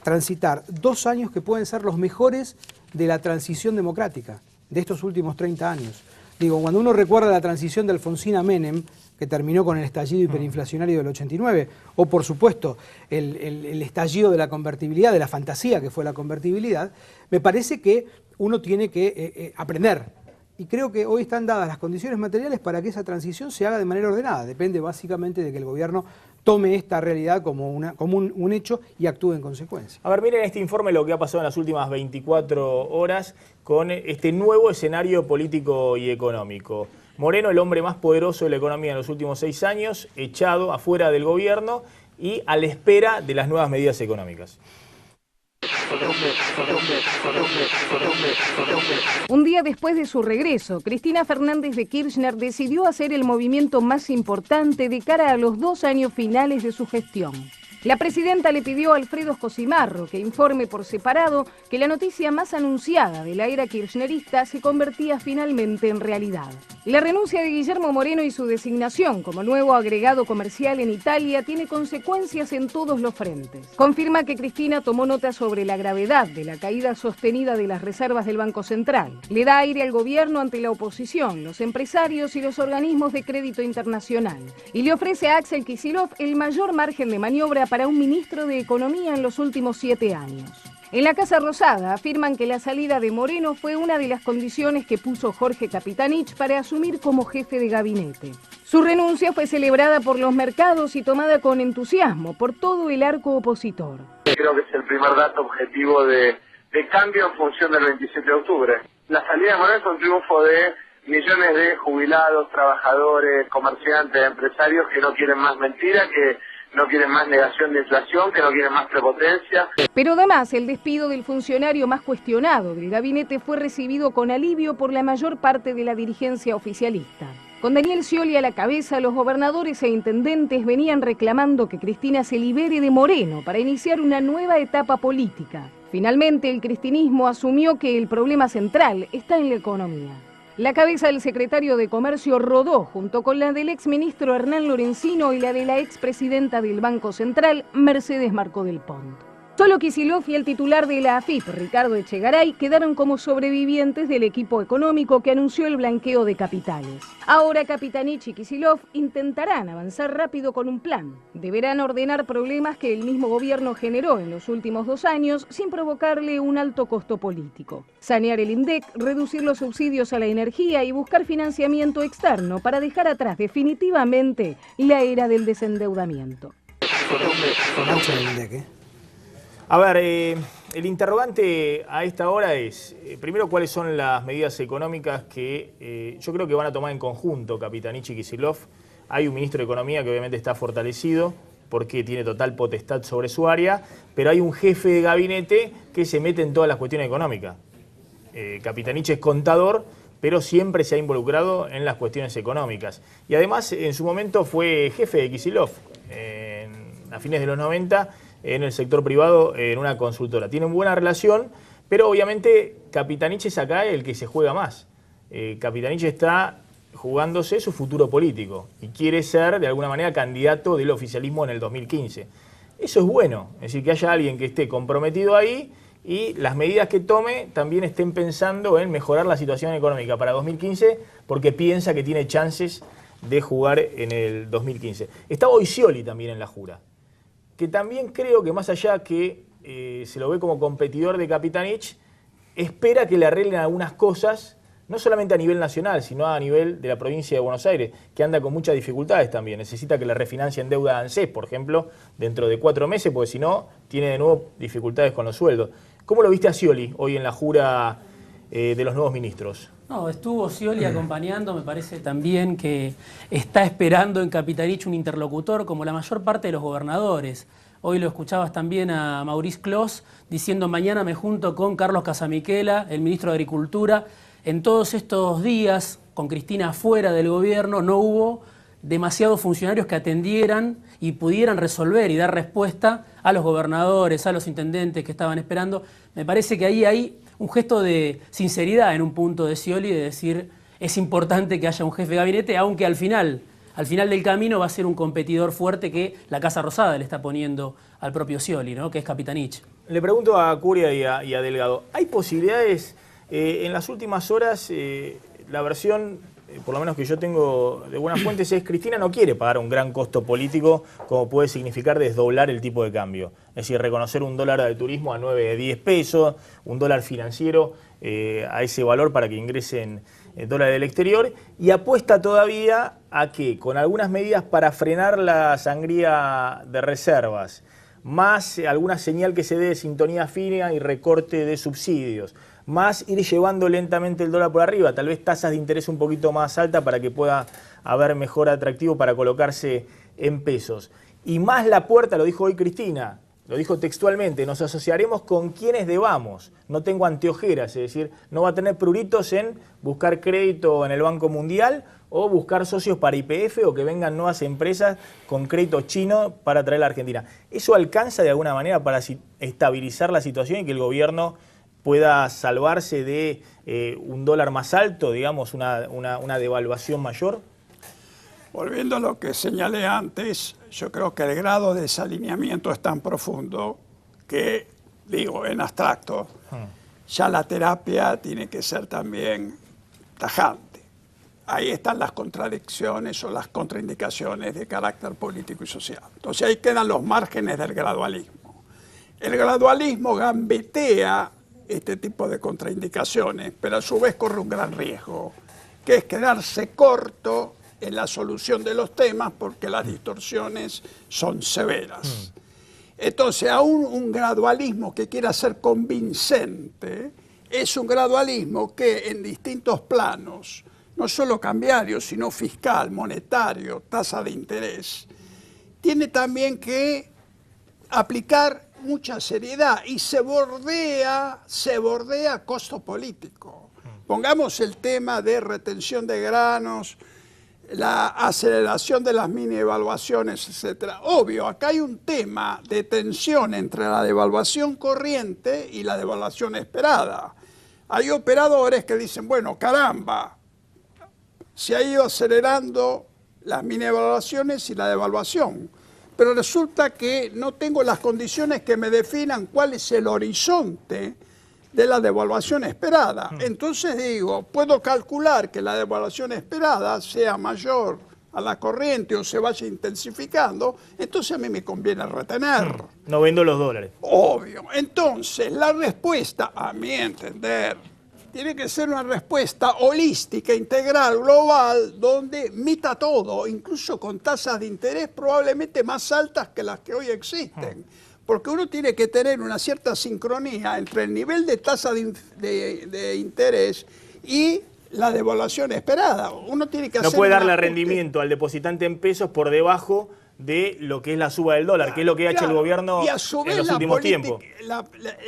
transitar 2 años que pueden ser los mejores de la transición democrática de estos últimos 30 años. Digo, cuando uno recuerda la transición de Alfonsín a Menem, que terminó con el estallido hiperinflacionario del 89, o por supuesto el estallido de la convertibilidad, de la fantasía que fue la convertibilidad, me parece que uno tiene que aprender. Y creo que hoy están dadas las condiciones materiales para que esa transición se haga de manera ordenada. Depende básicamente de que el gobierno tome esta realidad como un hecho y actúe en consecuencia. A ver, miren este informe, lo que ha pasado en las últimas 24 horas con este nuevo escenario político y económico. Moreno, el hombre más poderoso de la economía en los últimos 6 años, echado afuera del gobierno y a la espera de las nuevas medidas económicas. Un día después de su regreso, Cristina Fernández de Kirchner decidió hacer el movimiento más importante de cara a los 2 años finales de su gestión. La presidenta le pidió a Alfredo Cosimarro que informe por separado que la noticia más anunciada de la era kirchnerista se convertía finalmente en realidad. La renuncia de Guillermo Moreno y su designación como nuevo agregado comercial en Italia tiene consecuencias en todos los frentes. Confirma que Cristina tomó nota sobre la gravedad de la caída sostenida de las reservas del Banco Central. Le da aire al gobierno ante la oposición, los empresarios y los organismos de crédito internacional. Y le ofrece a Axel Kicillof el mayor margen de maniobra para un ministro de Economía en los últimos 7 años. En la Casa Rosada afirman que la salida de Moreno fue una de las condiciones que puso Jorge Capitanich para asumir como jefe de gabinete. Su renuncia fue celebrada por los mercados y tomada con entusiasmo por todo el arco opositor. Creo que es el primer dato objetivo de cambio en función del 27 de octubre. La salida de Moreno es un triunfo de millones de jubilados, trabajadores, comerciantes, empresarios que no quieren más mentira, que no quieren más negación de inflación, que no quieren más prepotencia. Pero además, el despido del funcionario más cuestionado del gabinete fue recibido con alivio por la mayor parte de la dirigencia oficialista. Con Daniel Scioli a la cabeza, los gobernadores e intendentes venían reclamando que Cristina se libere de Moreno para iniciar una nueva etapa política. Finalmente, el cristinismo asumió que el problema central está en la economía. La cabeza del secretario de Comercio rodó junto con la del exministro Hernán Lorenzino y la de la expresidenta del Banco Central, Mercedes Marco del Pont. Solo Kicillof y el titular de la AFIP, Ricardo Echegaray, quedaron como sobrevivientes del equipo económico que anunció el blanqueo de capitales. Ahora Kapitanich y Kicillof intentarán avanzar rápido con un plan. Deberán ordenar problemas que el mismo gobierno generó en los últimos 2 años sin provocarle un alto costo político. Sanear el INDEC, reducir los subsidios a la energía y buscar financiamiento externo para dejar atrás definitivamente la era del desendeudamiento. A ver, el interrogante a esta hora es, primero, cuáles son las medidas económicas que yo creo que van a tomar en conjunto Kapitanich y Kicillof. Hay un ministro de Economía que obviamente está fortalecido porque tiene total potestad sobre su área, pero hay un jefe de gabinete que se mete en todas las cuestiones económicas. Kapitanich es contador, pero siempre se ha involucrado en las cuestiones económicas. Y además, en su momento fue jefe de Kicillof, a fines de los 90, en el sector privado, en una consultora. Tienen buena relación, pero obviamente Kapitanich es acá el que se juega más. Kapitanich está jugándose su futuro político y quiere ser, de alguna manera, candidato del oficialismo en el 2015. Eso es bueno, es decir, que haya alguien que esté comprometido ahí y las medidas que tome también estén pensando en mejorar la situación económica para 2015, porque piensa que tiene chances de jugar en el 2015. Estaba hoy Scioli también en la jura, que también creo que más allá que se lo ve como competidor de Kapitanich, espera que le arreglen algunas cosas, no solamente a nivel nacional, sino a nivel de la provincia de Buenos Aires, que anda con muchas dificultades también. Necesita que le refinancien deuda a ANSES, por ejemplo, dentro de 4 meses, porque si no, tiene de nuevo dificultades con los sueldos. ¿Cómo lo viste a Scioli hoy en la jura de los nuevos ministros? No, estuvo Scioli acompañando, me parece también que está esperando en Kapitanich un interlocutor como la mayor parte de los gobernadores. Hoy lo escuchabas también a Maurice Clos diciendo: mañana me junto con Carlos Casamichela, el ministro de Agricultura. En todos estos días, con Cristina fuera del gobierno, no hubo demasiados funcionarios que atendieran y pudieran resolver y dar respuesta a los gobernadores, a los intendentes que estaban esperando. Me parece que ahí hay un gesto de sinceridad en un punto de Scioli, de decir, es importante que haya un jefe de gabinete, aunque al final del camino va a ser un competidor fuerte que la Casa Rosada le está poniendo al propio Scioli, ¿no? Que es Kapitanich. Le pregunto a Curia y a Delgado, ¿hay posibilidades en las últimas horas? La versión, por lo menos que yo tengo de buenas fuentes, es Cristina no quiere pagar un gran costo político como puede significar desdoblar el tipo de cambio. Es decir, reconocer un dólar de turismo a 9, 10 pesos, un dólar financiero a ese valor para que ingresen dólares del exterior, y apuesta todavía a que con algunas medidas para frenar la sangría de reservas, más alguna señal que se dé de sintonía fina y recorte de subsidios, más ir llevando lentamente el dólar por arriba, tal vez tasas de interés un poquito más altas para que pueda haber mejor atractivo para colocarse en pesos. Y más la puerta, lo dijo hoy Cristina, lo dijo textualmente, nos asociaremos con quienes debamos, no tengo anteojeras, es decir, no va a tener pruritos en buscar crédito en el Banco Mundial o buscar socios para YPF o que vengan nuevas empresas con crédito chino para traer a la Argentina. ¿Eso alcanza de alguna manera para estabilizar la situación y que el gobierno pueda salvarse de un dólar más alto, digamos, una devaluación mayor? Volviendo a lo que señalé antes, yo creo que el grado de desalineamiento es tan profundo que, digo, en abstracto, ya la terapia tiene que ser también tajante. Ahí están las contradicciones o las contraindicaciones de carácter político y social. Entonces ahí quedan los márgenes del gradualismo. El gradualismo gambetea este tipo de contraindicaciones, pero a su vez corre un gran riesgo, que es quedarse corto en la solución de los temas porque las distorsiones son severas. Entonces, aún un gradualismo que quiera ser convincente es un gradualismo que en distintos planos, no solo cambiario, sino fiscal, monetario, tasa de interés, tiene también que aplicar mucha seriedad y se bordea costo político. Pongamos el tema de retención de granos, la aceleración de las mini evaluaciones, etcétera. Obvio, acá hay un tema de tensión entre la devaluación corriente y la devaluación esperada. Hay operadores que dicen, bueno, caramba, se ha ido acelerando las mini evaluaciones y la devaluación. pero resulta que no tengo las condiciones que me definan cuál es el horizonte de la devaluación esperada. Entonces digo, puedo calcular que la devaluación esperada sea mayor a la corriente o se vaya intensificando, entonces a mí me conviene retener. No vendo los dólares. Obvio. Entonces, la respuesta, a mi entender, tiene que ser una respuesta holística, integral, global, donde mita todo, incluso con tasas de interés probablemente más altas que las que hoy existen. Porque uno tiene que tener una cierta sincronía entre el nivel de tasa de interés y la devaluación esperada. Uno tiene que no hacer puede un darle ajuste. rendimiento al depositante en pesos por debajo de lo que es la suba del dólar, que es lo que ha hecho el gobierno y a su vez en los últimos tiempos.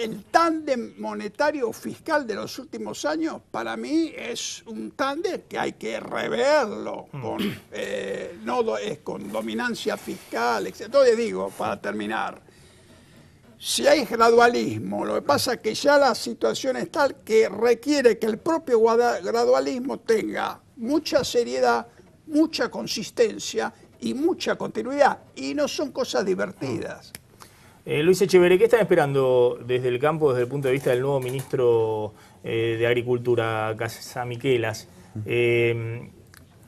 El tándem monetario fiscal de los últimos años, para mí, es un tándem que hay que reverlo con dominancia fiscal, etc. Entonces digo, para terminar, si hay gradualismo, lo que pasa es que ya la situación es tal que requiere que el propio gradualismo tenga mucha seriedad, mucha consistencia y mucha continuidad. Y no son cosas divertidas. Luis Echeverría, ¿qué están esperando desde el campo, desde el punto de vista del nuevo ministro de Agricultura, Casamiquelas?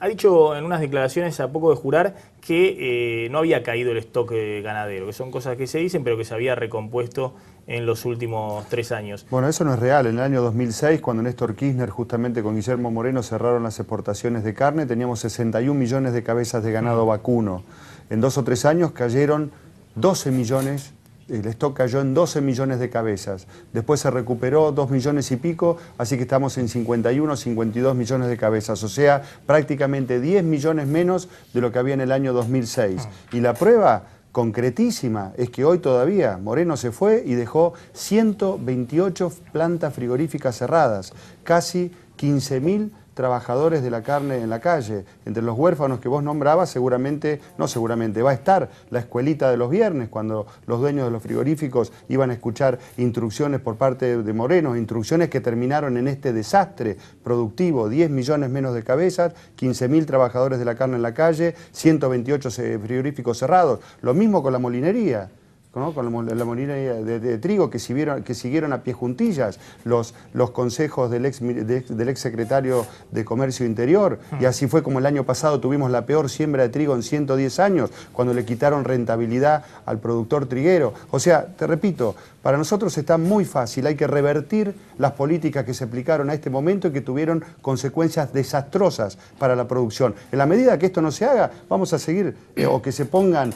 Ha dicho en unas declaraciones a poco de jurar que no había caído el stock ganadero, que son cosas que se dicen, pero que se había recompuesto en los últimos 3 años. Bueno, eso no es real. En el año 2006, cuando Néstor Kirchner justamente con Guillermo Moreno cerraron las exportaciones de carne, teníamos 61 millones de cabezas de ganado vacuno. En 2 o 3 años cayeron 12 millones. El stock cayó en 12 millones de cabezas. Después se recuperó 2 millones y pico, así que estamos en 51, 52 millones de cabezas. O sea, prácticamente 10 millones menos de lo que había en el año 2006. Y la prueba concretísima es que hoy todavía Moreno se fue y dejó 128 plantas frigoríficas cerradas, casi 15.000 trabajadores de la carne en la calle. Entre los huérfanos que vos nombrabas, seguramente, no seguramente, va a estar la escuelita de los viernes, cuando los dueños de los frigoríficos iban a escuchar instrucciones por parte de Moreno, instrucciones que terminaron en este desastre productivo: 10 millones menos de cabezas, 15.000 trabajadores de la carne en la calle, 128 frigoríficos cerrados. Lo mismo con la molinería, ¿no? Con la molinería de trigo, que siguieron a pie juntillas los consejos del ex secretario de Comercio Interior, y así fue como el año pasado tuvimos la peor siembra de trigo en 110 años, cuando le quitaron rentabilidad al productor triguero. O sea, te repito, para nosotros está muy fácil, hay que revertir las políticas que se aplicaron a este momento y que tuvieron consecuencias desastrosas para la producción. En la medida que esto no se haga, vamos a seguir, o que se pongan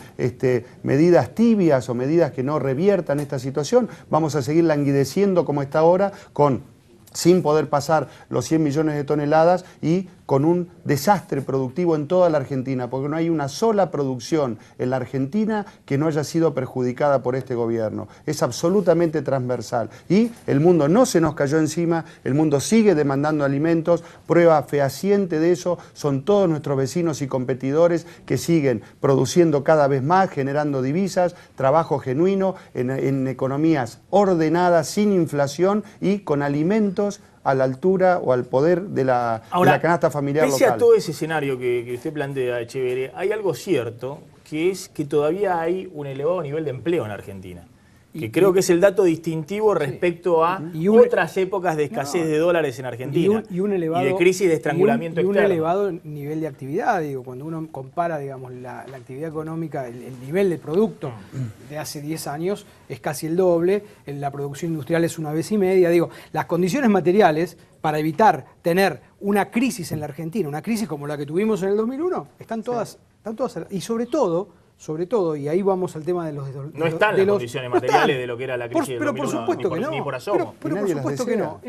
medidas tibias o medidas que no reviertan esta situación, vamos a seguir languideciendo como está ahora, sin poder pasar los 100 millones de toneladas y con un desastre productivo en toda la Argentina, porque no hay una sola producción en la Argentina que no haya sido perjudicada por este gobierno. Es absolutamente transversal. Y el mundo no se nos cayó encima, el mundo sigue demandando alimentos. Prueba fehaciente de eso son todos nuestros vecinos y competidores que siguen produciendo cada vez más, generando divisas, trabajo genuino, en economías ordenadas, sin inflación y con alimentos a la altura o al poder de la canasta familiar local. Pese a todo ese escenario que usted plantea, Echeverría, hay algo cierto, que es que todavía hay un elevado nivel de empleo en Argentina. Que creo que es el dato distintivo respecto a otras épocas de escasez de dólares en Argentina y de crisis de estrangulamiento externo. Un elevado nivel de actividad, digo, cuando uno compara, digamos, la actividad económica, el nivel de producto de hace 10 años es casi el doble, la producción industrial es 1,5 veces, digo, las condiciones materiales para evitar tener una crisis en la Argentina, una crisis como la que tuvimos en el 2001, están todas, y sobre todo, y ahí vamos al tema de los... No están las condiciones materiales de lo que era la crisis del 2001, por supuesto que no. Ni por asomo. Pero por supuesto que no.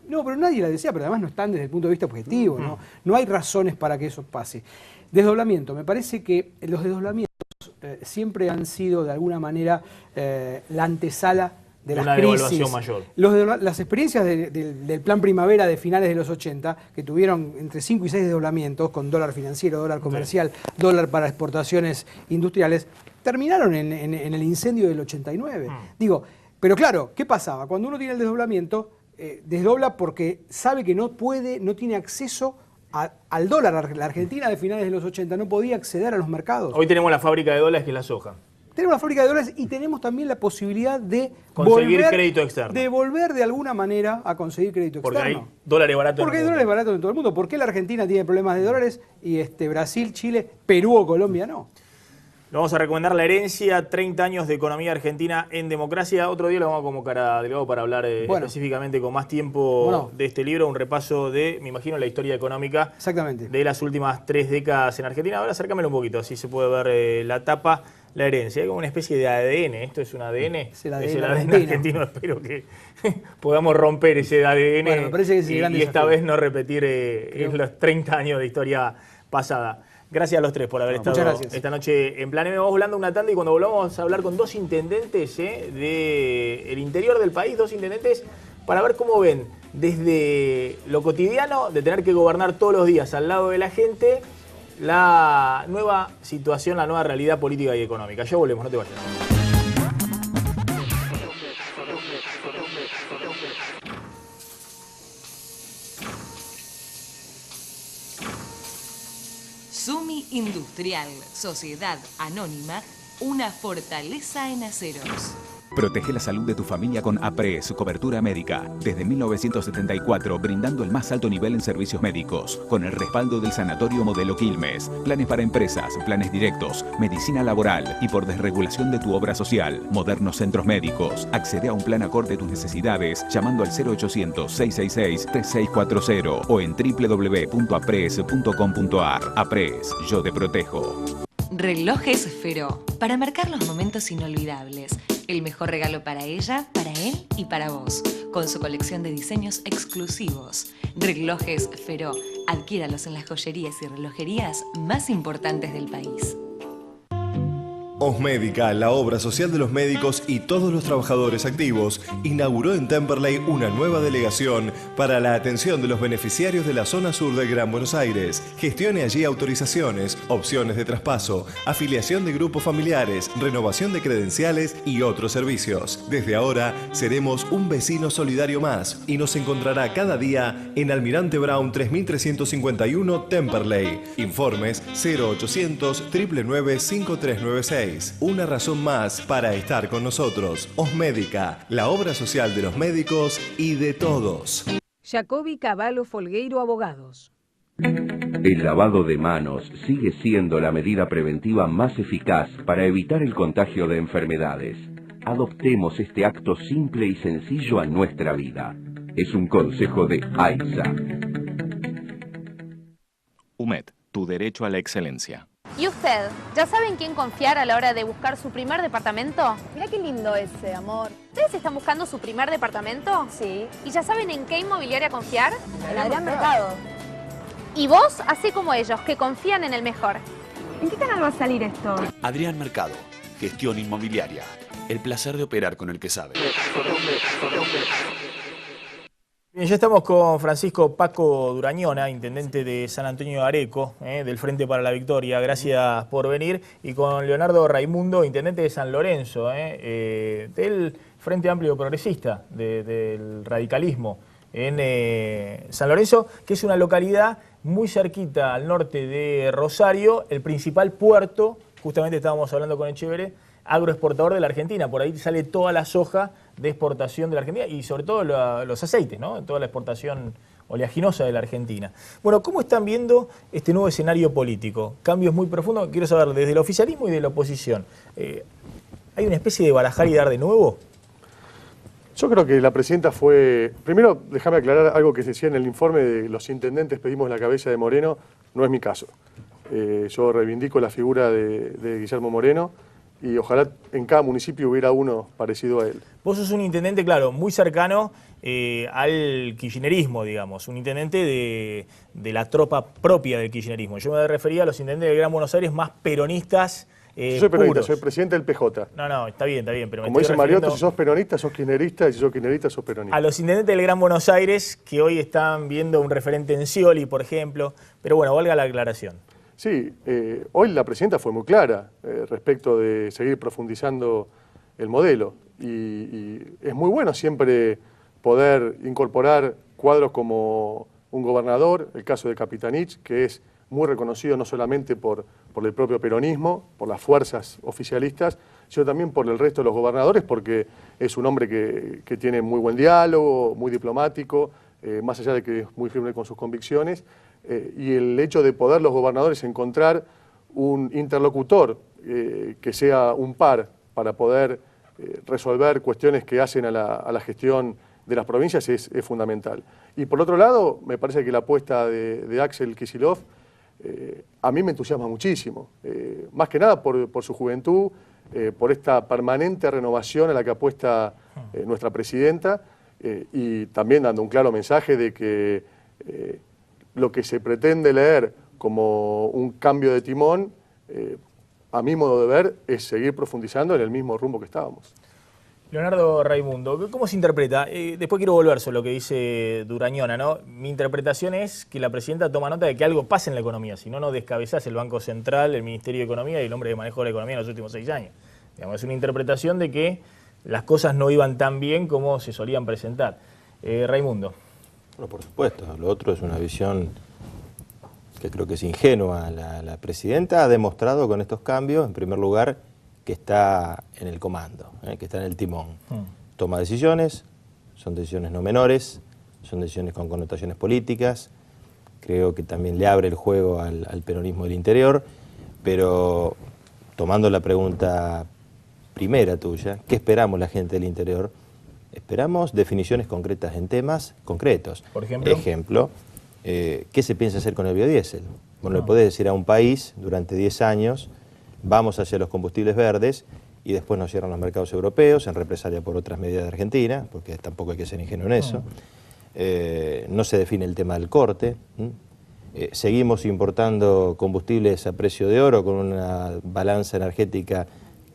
No, pero nadie la desea, pero además no están desde el punto de vista objetivo. No hay razones para que eso pase. Desdoblamiento. Me parece que los desdoblamientos siempre han sido de alguna manera la antesala de las crisis. Mayor. Las experiencias del plan primavera de finales de los 80, que tuvieron entre 5 y 6 desdoblamientos, con dólar financiero, dólar comercial, dólar para exportaciones industriales, terminaron en el incendio del 89. Digo, pero claro, ¿qué pasaba? Cuando uno tiene el desdoblamiento, desdobla porque sabe que no tiene acceso al dólar. La Argentina de finales de los 80 no podía acceder a los mercados. Hoy tenemos la fábrica de dólares, que es la soja. Tenemos la fábrica de dólares y tenemos también la posibilidad de conseguir crédito externo. De volver de alguna manera a conseguir crédito externo. Porque hay dólares baratos. Porque hay dólares baratos en todo el mundo. ¿Por qué la Argentina tiene problemas de dólares y Brasil, Chile, Perú o Colombia no? Le vamos a recomendar La herencia, 30 años de economía argentina en democracia. Otro día lo vamos a convocar a Delgado para hablar específicamente con más tiempo de este libro, un repaso de, me imagino, la historia económica de las últimas 3 décadas en Argentina. Ahora acércamelo un poquito, así se puede ver la tapa. La herencia, hay como una especie de ADN. ¿Esto es un ADN? Es el ADN, es el ADN argentino. Espero que podamos romper ese ADN me parece que es y esta vez no repetir los 30 años de historia pasada. Gracias a los tres por haber estado esta noche en Plan M. Vamos volando una tanda y cuando volvamos a hablar con 2 intendentes del interior del país, 2 intendentes para ver cómo ven desde lo cotidiano de tener que gobernar todos los días al lado de la gente la nueva situación, la nueva realidad política y económica. Ya volvemos, no te vayas. Sumi Industrial, Sociedad Anónima, una fortaleza en aceros. Protege la salud de tu familia con APRES, cobertura médica. Desde 1974, brindando el más alto nivel en servicios médicos, con el respaldo del Sanatorio Modelo Quilmes. Planes para empresas, planes directos, medicina laboral y por desregulación de tu obra social. Modernos centros médicos. Accede a un plan acorde a tus necesidades llamando al 0800-666-3640 o en www.apres.com.ar. APRES, yo te protejo. Relojes Feró, para marcar los momentos inolvidables. El mejor regalo para ella, para él y para vos. Con su colección de diseños exclusivos. Relojes Feró, adquiéralos en las joyerías y relojerías más importantes del país. Osmédica, la obra social de los médicos y todos los trabajadores activos, inauguró en Temperley una nueva delegación para la atención de los beneficiarios de la zona sur del Gran Buenos Aires. Gestione allí autorizaciones, opciones de traspaso, afiliación de grupos familiares, renovación de credenciales y otros servicios. Desde ahora seremos un vecino solidario más y nos encontrará cada día en Almirante Brown 3351 Temperley. Informes 0800 999 5396. Una razón más para estar con nosotros. Osmédica, la obra social de los médicos y de todos. Jacobi Cavallo Folgueiro Abogados. El lavado de manos sigue siendo la medida preventiva más eficaz para evitar el contagio de enfermedades. Adoptemos este acto simple y sencillo a nuestra vida. Es un consejo de AISA. UMED, tu derecho a la excelencia. ¿Y usted? ¿Ya sabe en quién confiar a la hora de buscar su primer departamento? Mirá qué lindo ese, amor. ¿Ustedes están buscando su primer departamento? Sí. ¿Y ya saben en qué inmobiliaria confiar? En Adrián Mercado. Y vos, así como ellos, que confían en el mejor. ¿En qué canal va a salir esto? Adrián Mercado, gestión inmobiliaria. El placer de operar con el que sabe. Bien, ya estamos con Francisco Paco Durañona, intendente de San Antonio de Areco, del Frente para la Victoria. Gracias por venir. Y con Leonardo Raimundo, intendente de San Lorenzo, del Frente Amplio Progresista, del radicalismo en San Lorenzo, que es una localidad muy cerquita al norte de Rosario, el principal puerto, justamente estábamos hablando con Echeverre, agroexportador de la Argentina. Por ahí sale toda la soja de exportación de la Argentina y sobre todo los aceites, ¿no? Toda la exportación oleaginosa de la Argentina. Bueno, ¿cómo están viendo este nuevo escenario político? Cambios muy profundos, quiero saber, desde el oficialismo y de la oposición. ¿Hay una especie de barajar y dar de nuevo? Yo creo que la presidenta fue... Primero, déjame aclarar algo que se decía en el informe de los intendentes pedimos la cabeza de Moreno. No es mi caso. Yo reivindico la figura de Guillermo Moreno y ojalá en cada municipio hubiera uno parecido a él. Vos sos un intendente, claro, muy cercano al kirchnerismo, digamos, un intendente de la tropa propia del kirchnerismo. Yo me refería a los intendentes del Gran Buenos Aires más peronistas. Yo soy peronista, soy presidente del PJ. No, está bien, pero como dice Mariotto, si sos peronista, sos kirchnerista, y si sos kirchnerista, sos peronista. A los intendentes del Gran Buenos Aires, que hoy están viendo un referente en Scioli, por ejemplo, pero bueno, valga la aclaración. Sí, hoy la presidenta fue muy clara respecto de seguir profundizando el modelo y es muy bueno siempre poder incorporar cuadros como un gobernador, el caso de Capitanich, que es muy reconocido no solamente por el propio peronismo, por las fuerzas oficialistas, sino también por el resto de los gobernadores, porque es un hombre que tiene muy buen diálogo, muy diplomático, más allá de que es muy firme con sus convicciones, y el hecho de poder los gobernadores encontrar un interlocutor que sea un par para poder resolver cuestiones que hacen a la gestión de las provincias es fundamental. Y por otro lado, me parece que la apuesta de Axel Kicillof a mí me entusiasma muchísimo, más que nada por su juventud, por esta permanente renovación a la que apuesta nuestra presidenta, y también dando un claro mensaje de que lo que se pretende leer como un cambio de timón, a mi modo de ver, es seguir profundizando en el mismo rumbo que estábamos. Leonardo Raimundo, ¿cómo se interpreta? Después quiero volver sobre lo que dice Durañona, ¿no? Mi interpretación es que la presidenta toma nota de que algo pasa en la economía, si no, no descabezás el Banco Central, el Ministerio de Economía y el hombre que manejó la economía en los últimos 6 años. Digamos, es una interpretación de que las cosas no iban tan bien como se solían presentar. Raimundo. Bueno, por supuesto. Lo otro es una visión que creo que es ingenua. La presidenta ha demostrado con estos cambios, en primer lugar, que está en el comando, que está en el timón. Toma decisiones, son decisiones no menores, son decisiones con connotaciones políticas. Creo que también le abre el juego al peronismo del interior, pero tomando la pregunta primera tuya, ¿qué esperamos la gente del interior? Esperamos definiciones concretas en temas concretos. Por ejemplo, ¿qué se piensa hacer con el biodiesel? Bueno, le podés decir a un país durante 10 años, vamos hacia los combustibles verdes y después nos cierran los mercados europeos en represalia por otras medidas de Argentina, porque tampoco hay que ser ingenuo en eso. No se define el tema del corte. Seguimos importando combustibles a precio de oro con una balanza energética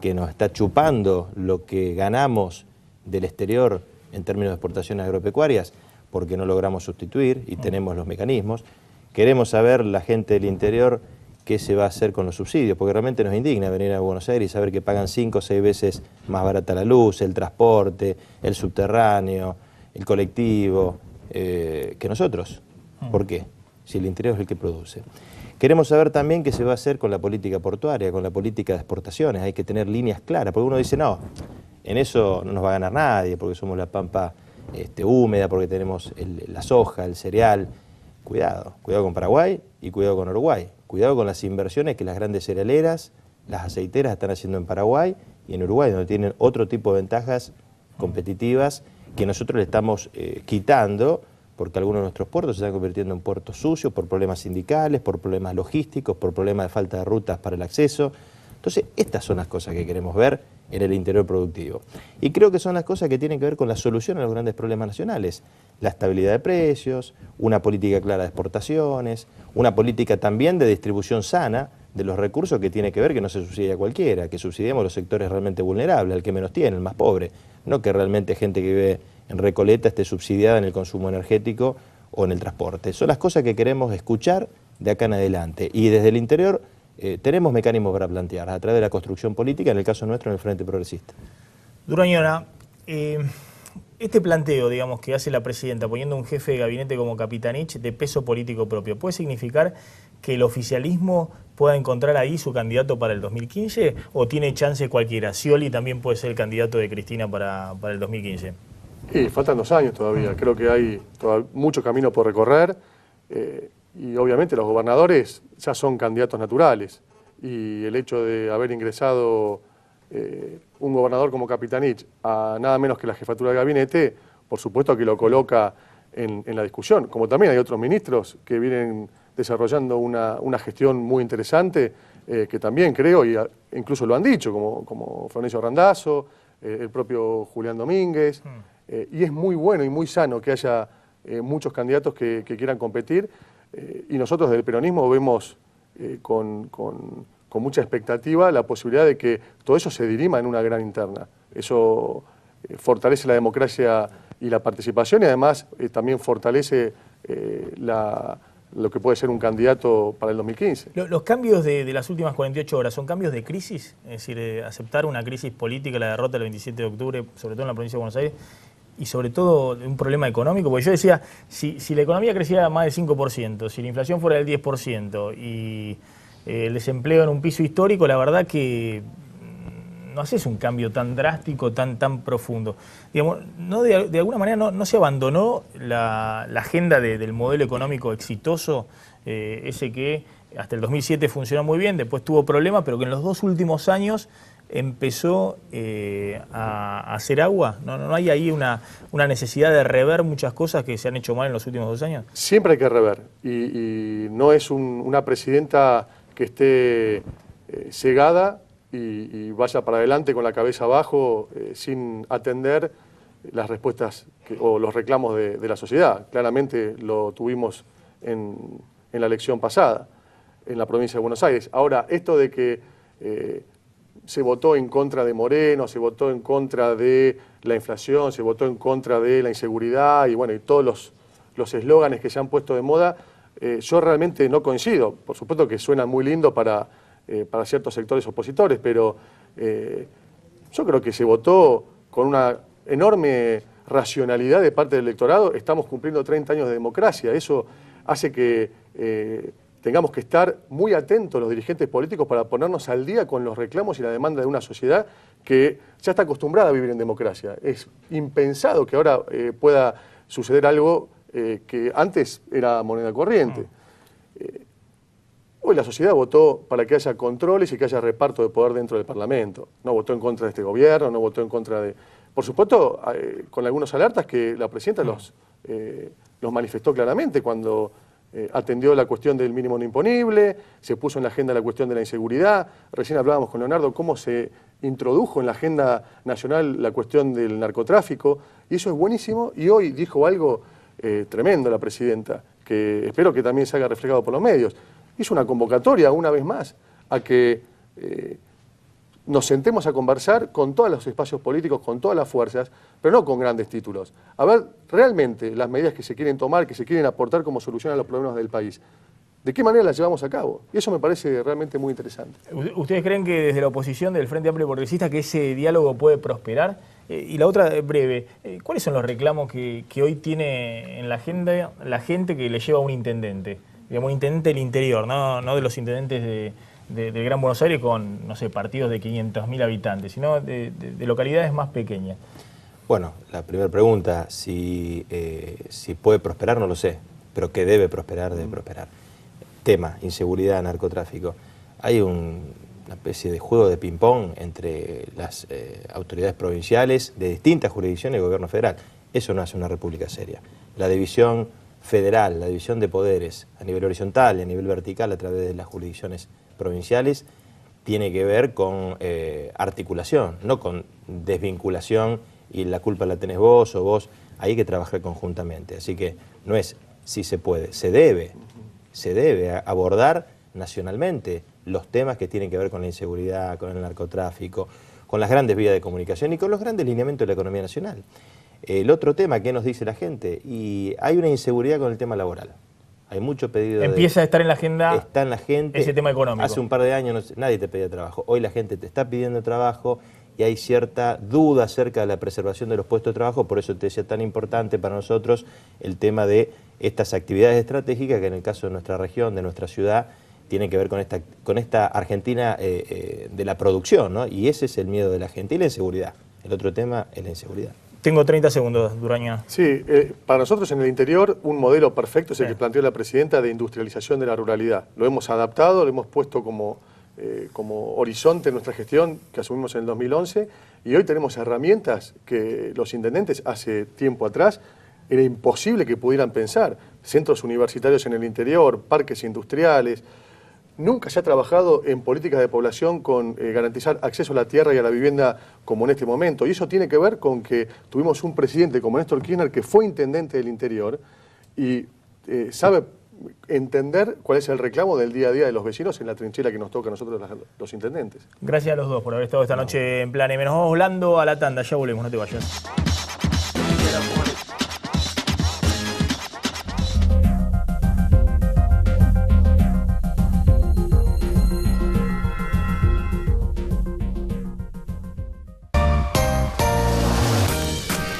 que nos está chupando lo que ganamos del exterior en términos de exportaciones agropecuarias, porque no logramos sustituir y tenemos los mecanismos. Queremos saber, la gente del interior, qué se va a hacer con los subsidios, porque realmente nos indigna venir a Buenos Aires y saber que pagan 5 o 6 veces más barata la luz, el transporte, el subterráneo, el colectivo, que nosotros. ¿Por qué? Si el interior es el que produce. Queremos saber también qué se va a hacer con la política portuaria, con la política de exportaciones. Hay que tener líneas claras, porque uno dice, no, en eso no nos va a ganar nadie, porque somos la pampa húmeda, porque tenemos la soja, el cereal. Cuidado con Paraguay y cuidado con Uruguay. Cuidado con las inversiones que las grandes cerealeras, las aceiteras están haciendo en Paraguay y en Uruguay, donde tienen otro tipo de ventajas competitivas que nosotros le estamos quitando, porque algunos de nuestros puertos se están convirtiendo en puertos sucios por problemas sindicales, por problemas logísticos, por problemas de falta de rutas para el acceso. Entonces, estas son las cosas que queremos ver en el interior productivo. Y creo que son las cosas que tienen que ver con la solución a los grandes problemas nacionales. La estabilidad de precios, una política clara de exportaciones, una política también de distribución sana de los recursos que tiene que ver que no se subsidie a cualquiera, que subsidiemos los sectores realmente vulnerables, al que menos tiene, el más pobre. No que realmente gente que vive en Recoleta esté subsidiada en el consumo energético o en el transporte. Son las cosas que queremos escuchar de acá en adelante. Y desde el interior tenemos mecanismos para plantear, a través de la construcción política, en el caso nuestro, en el Frente Progresista. Durañona, este planteo, digamos, que hace la presidenta poniendo un jefe de gabinete como Capitanich de peso político propio, ¿puede significar que el oficialismo pueda encontrar ahí su candidato para el 2015 o tiene chance cualquiera? Scioli también puede ser el candidato de Cristina para el 2015. Faltan 2 años todavía, creo que hay mucho camino por recorrer. Y obviamente los gobernadores ya son candidatos naturales y el hecho de haber ingresado un gobernador como Capitanich a nada menos que la jefatura de gabinete, por supuesto que lo coloca en la discusión, como también hay otros ministros que vienen desarrollando una gestión muy interesante, que también creo, y incluso lo han dicho, como Florencio Randazzo, el propio Julián Domínguez, y es muy bueno y muy sano que haya muchos candidatos que quieran competir. Y nosotros del peronismo vemos con mucha expectativa la posibilidad de que todo eso se dirima en una gran interna. Eso fortalece la democracia y la participación y además también fortalece lo que puede ser un candidato para el 2015. ¿Los cambios de las últimas 48 horas son cambios de crisis? Es decir, aceptar una crisis política, la derrota del 27 de octubre, sobre todo en la provincia de Buenos Aires, y sobre todo de un problema económico, porque yo decía, si la economía creciera más del 5%, si la inflación fuera del 10% y el desempleo en un piso histórico, la verdad que no haces un cambio tan drástico, tan profundo. Digamos, no de alguna manera no se abandonó la agenda del modelo económico exitoso, ese que hasta el 2007 funcionó muy bien, después tuvo problemas, pero que en los 2 últimos años empezó a hacer agua. ¿No hay ahí una necesidad de rever muchas cosas que se han hecho mal en los últimos 2 años? Siempre hay que rever, y no es una presidenta que esté cegada y vaya para adelante con la cabeza abajo sin atender las respuestas o los reclamos de la sociedad. Claramente lo tuvimos en la elección pasada, en la provincia de Buenos Aires. Ahora, esto de que se votó en contra de Moreno, se votó en contra de la inflación, se votó en contra de la inseguridad y bueno, y todos los eslóganes que se han puesto de moda, yo realmente no coincido. Por supuesto que suena muy lindo para ciertos sectores opositores, pero yo creo que se votó con una enorme racionalidad de parte del electorado. Estamos cumpliendo 30 años de democracia. Eso hace que tengamos que estar muy atentos los dirigentes políticos para ponernos al día con los reclamos y la demanda de una sociedad que ya está acostumbrada a vivir en democracia. Es impensado que ahora pueda suceder algo que antes era moneda corriente. Hoy la sociedad votó para que haya controles y que haya reparto de poder dentro del Parlamento. No votó en contra de este gobierno, no votó en contra de... Por supuesto, con algunos alertas que la presidenta los manifestó claramente cuando atendió la cuestión del mínimo no imponible, se puso en la agenda la cuestión de la inseguridad. Recién hablábamos con Leonardo cómo se introdujo en la agenda nacional la cuestión del narcotráfico, y eso es buenísimo. Y hoy dijo algo tremendo la presidenta, que espero que también se haga reflejado por los medios. Hizo una convocatoria, una vez más, a que nos sentemos a conversar con todos los espacios políticos, con todas las fuerzas, pero no con grandes títulos. A ver realmente las medidas que se quieren tomar, que se quieren aportar como solución a los problemas del país. ¿De qué manera las llevamos a cabo? Y eso me parece realmente muy interesante. ¿Ustedes creen que desde la oposición del Frente Amplio Progresista que ese diálogo puede prosperar? Y la otra, breve, ¿cuáles son los reclamos que hoy tiene en la agenda la gente que le lleva a un intendente? Digamos, un intendente del interior, no de los intendentes del Gran Buenos Aires con, no sé, partidos de 500.000 habitantes, sino de localidades más pequeñas. Bueno, la primera pregunta, si puede prosperar, no lo sé, pero que debe prosperar, debe prosperar. Tema, inseguridad, narcotráfico. Hay una especie de juego de ping-pong entre las autoridades provinciales de distintas jurisdicciones y el gobierno federal. Eso no hace una república seria. La división federal, la división de poderes a nivel horizontal y a nivel vertical a través de las jurisdicciones provinciales tiene que ver con articulación, no con desvinculación y la culpa la tenés vos o vos. Ahí hay que trabajar conjuntamente. Así que no es si se puede, se debe abordar nacionalmente los temas que tienen que ver con la inseguridad, con el narcotráfico, con las grandes vías de comunicación y con los grandes lineamientos de la economía nacional. El otro tema, ¿qué nos dice la gente? Y hay una inseguridad con el tema laboral. Hay mucho pedido. Empieza a estar en la agenda. Está en la gente. Ese tema económico. Hace un par de años nadie te pedía trabajo. Hoy la gente te está pidiendo trabajo y hay cierta duda acerca de la preservación de los puestos de trabajo. Por eso te decía tan importante para nosotros el tema de estas actividades estratégicas que en el caso de nuestra región, de nuestra ciudad, tienen que ver con esta Argentina de la producción, ¿no? Y ese es el miedo de la gente y la inseguridad. El otro tema es la inseguridad. Tengo 30 segundos, Duraña. Sí, para nosotros en el interior un modelo perfecto es el que planteó la presidenta de industrialización de la ruralidad. Lo hemos adaptado, lo hemos puesto como horizonte en nuestra gestión que asumimos en el 2011 y hoy tenemos herramientas que los intendentes hace tiempo atrás era imposible que pudieran pensar. Centros universitarios en el interior, parques industriales. Nunca se ha trabajado en políticas de población con garantizar acceso a la tierra y a la vivienda como en este momento. Y eso tiene que ver con que tuvimos un presidente como Néstor Kirchner que fue intendente del interior y sabe entender cuál es el reclamo del día a día de los vecinos en la trinchera que nos toca a nosotros los intendentes. Gracias a los dos por haber estado esta noche en Plan M. Nos vamos volando a la tanda, ya volvemos, no te vayas.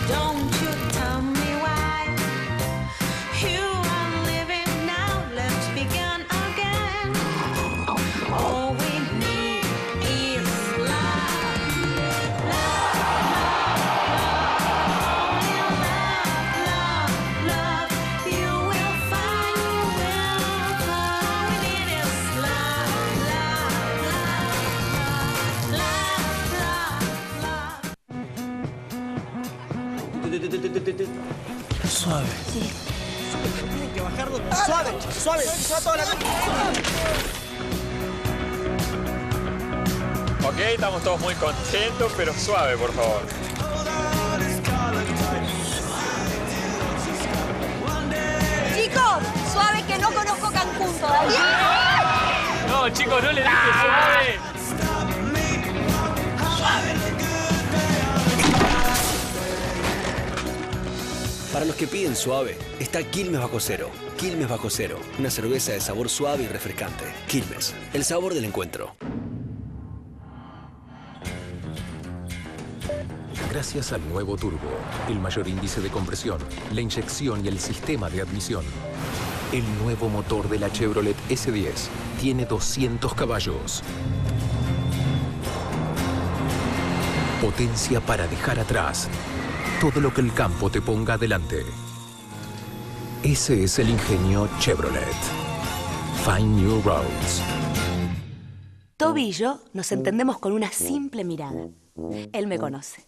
Don't you Suave. Sí. Tienen que bajarlo suave, suave, suave toda la noche. Ok, estamos todos muy contentos, pero suave, por favor. Chicos, suave que no conozco Cancún todavía. No, chicos, no le dije suave. Para los que piden suave, está Quilmes Bajo Cero. Quilmes Bajo Cero, una cerveza de sabor suave y refrescante. Quilmes, el sabor del encuentro. Gracias al nuevo turbo, el mayor índice de compresión, la inyección y el sistema de admisión. El nuevo motor de la Chevrolet S10 tiene 200 caballos. Potencia para dejar atrás todo lo que el campo te ponga adelante. Ese es el ingenio Chevrolet. Find New Roads. Toby y yo nos entendemos con una simple mirada. Él me conoce,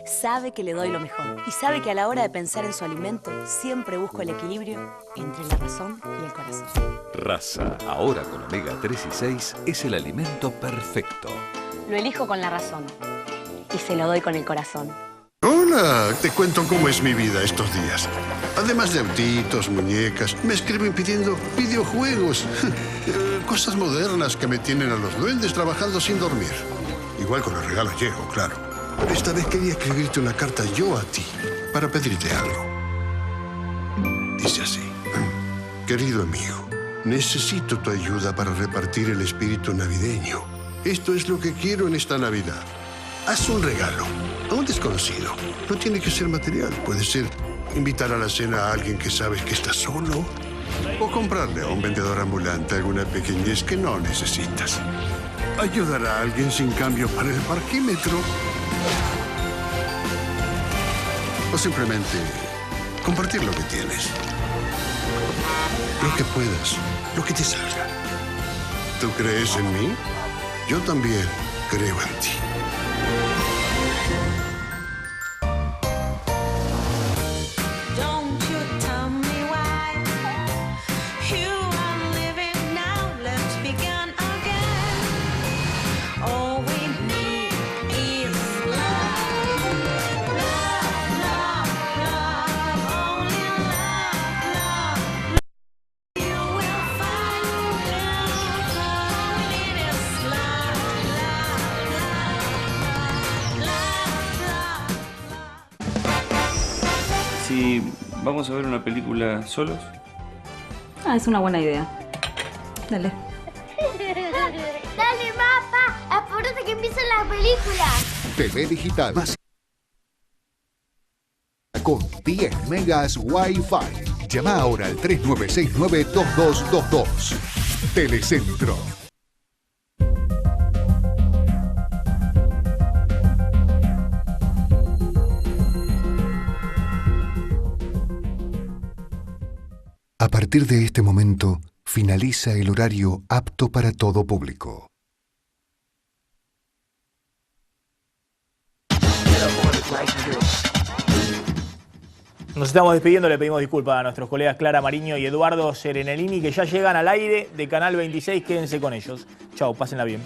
sabe que le doy lo mejor y sabe que a la hora de pensar en su alimento siempre busco el equilibrio entre la razón y el corazón. Raza, ahora con omega 3 y 6, es el alimento perfecto. Lo elijo con la razón y se lo doy con el corazón. Hola, te cuento cómo es mi vida estos días. Además de autitos, muñecas, me escriben pidiendo videojuegos. Cosas modernas que me tienen a los duendes trabajando sin dormir. Igual con los regalos llego, claro. Pero esta vez quería escribirte una carta yo a ti, para pedirte algo. Dice así. Querido amigo, necesito tu ayuda para repartir el espíritu navideño. Esto es lo que quiero en esta Navidad. Haz un regalo a un desconocido. No tiene que ser material. Puede ser invitar a la cena a alguien que sabes que está solo. O comprarle a un vendedor ambulante alguna pequeñez que no necesitas. Ayudar a alguien sin cambio para el parquímetro. O simplemente compartir lo que tienes. Lo que puedas, lo que te salga. ¿Tú crees en mí? Yo también creo en ti. Si vamos a ver una película solos. Ah, es una buena idea. Dale. Dale, papá, apúrate que empieza la película. TV digital. Con 10 megas Wi-Fi. Llama ahora al 3969-2222. Telecentro. A partir de este momento, finaliza el horario apto para todo público. Nos estamos despidiendo, le pedimos disculpas a nuestros colegas Clara Mariño y Eduardo Serenellini, que ya llegan al aire de Canal 26. Quédense con ellos. Chao, pásenla bien.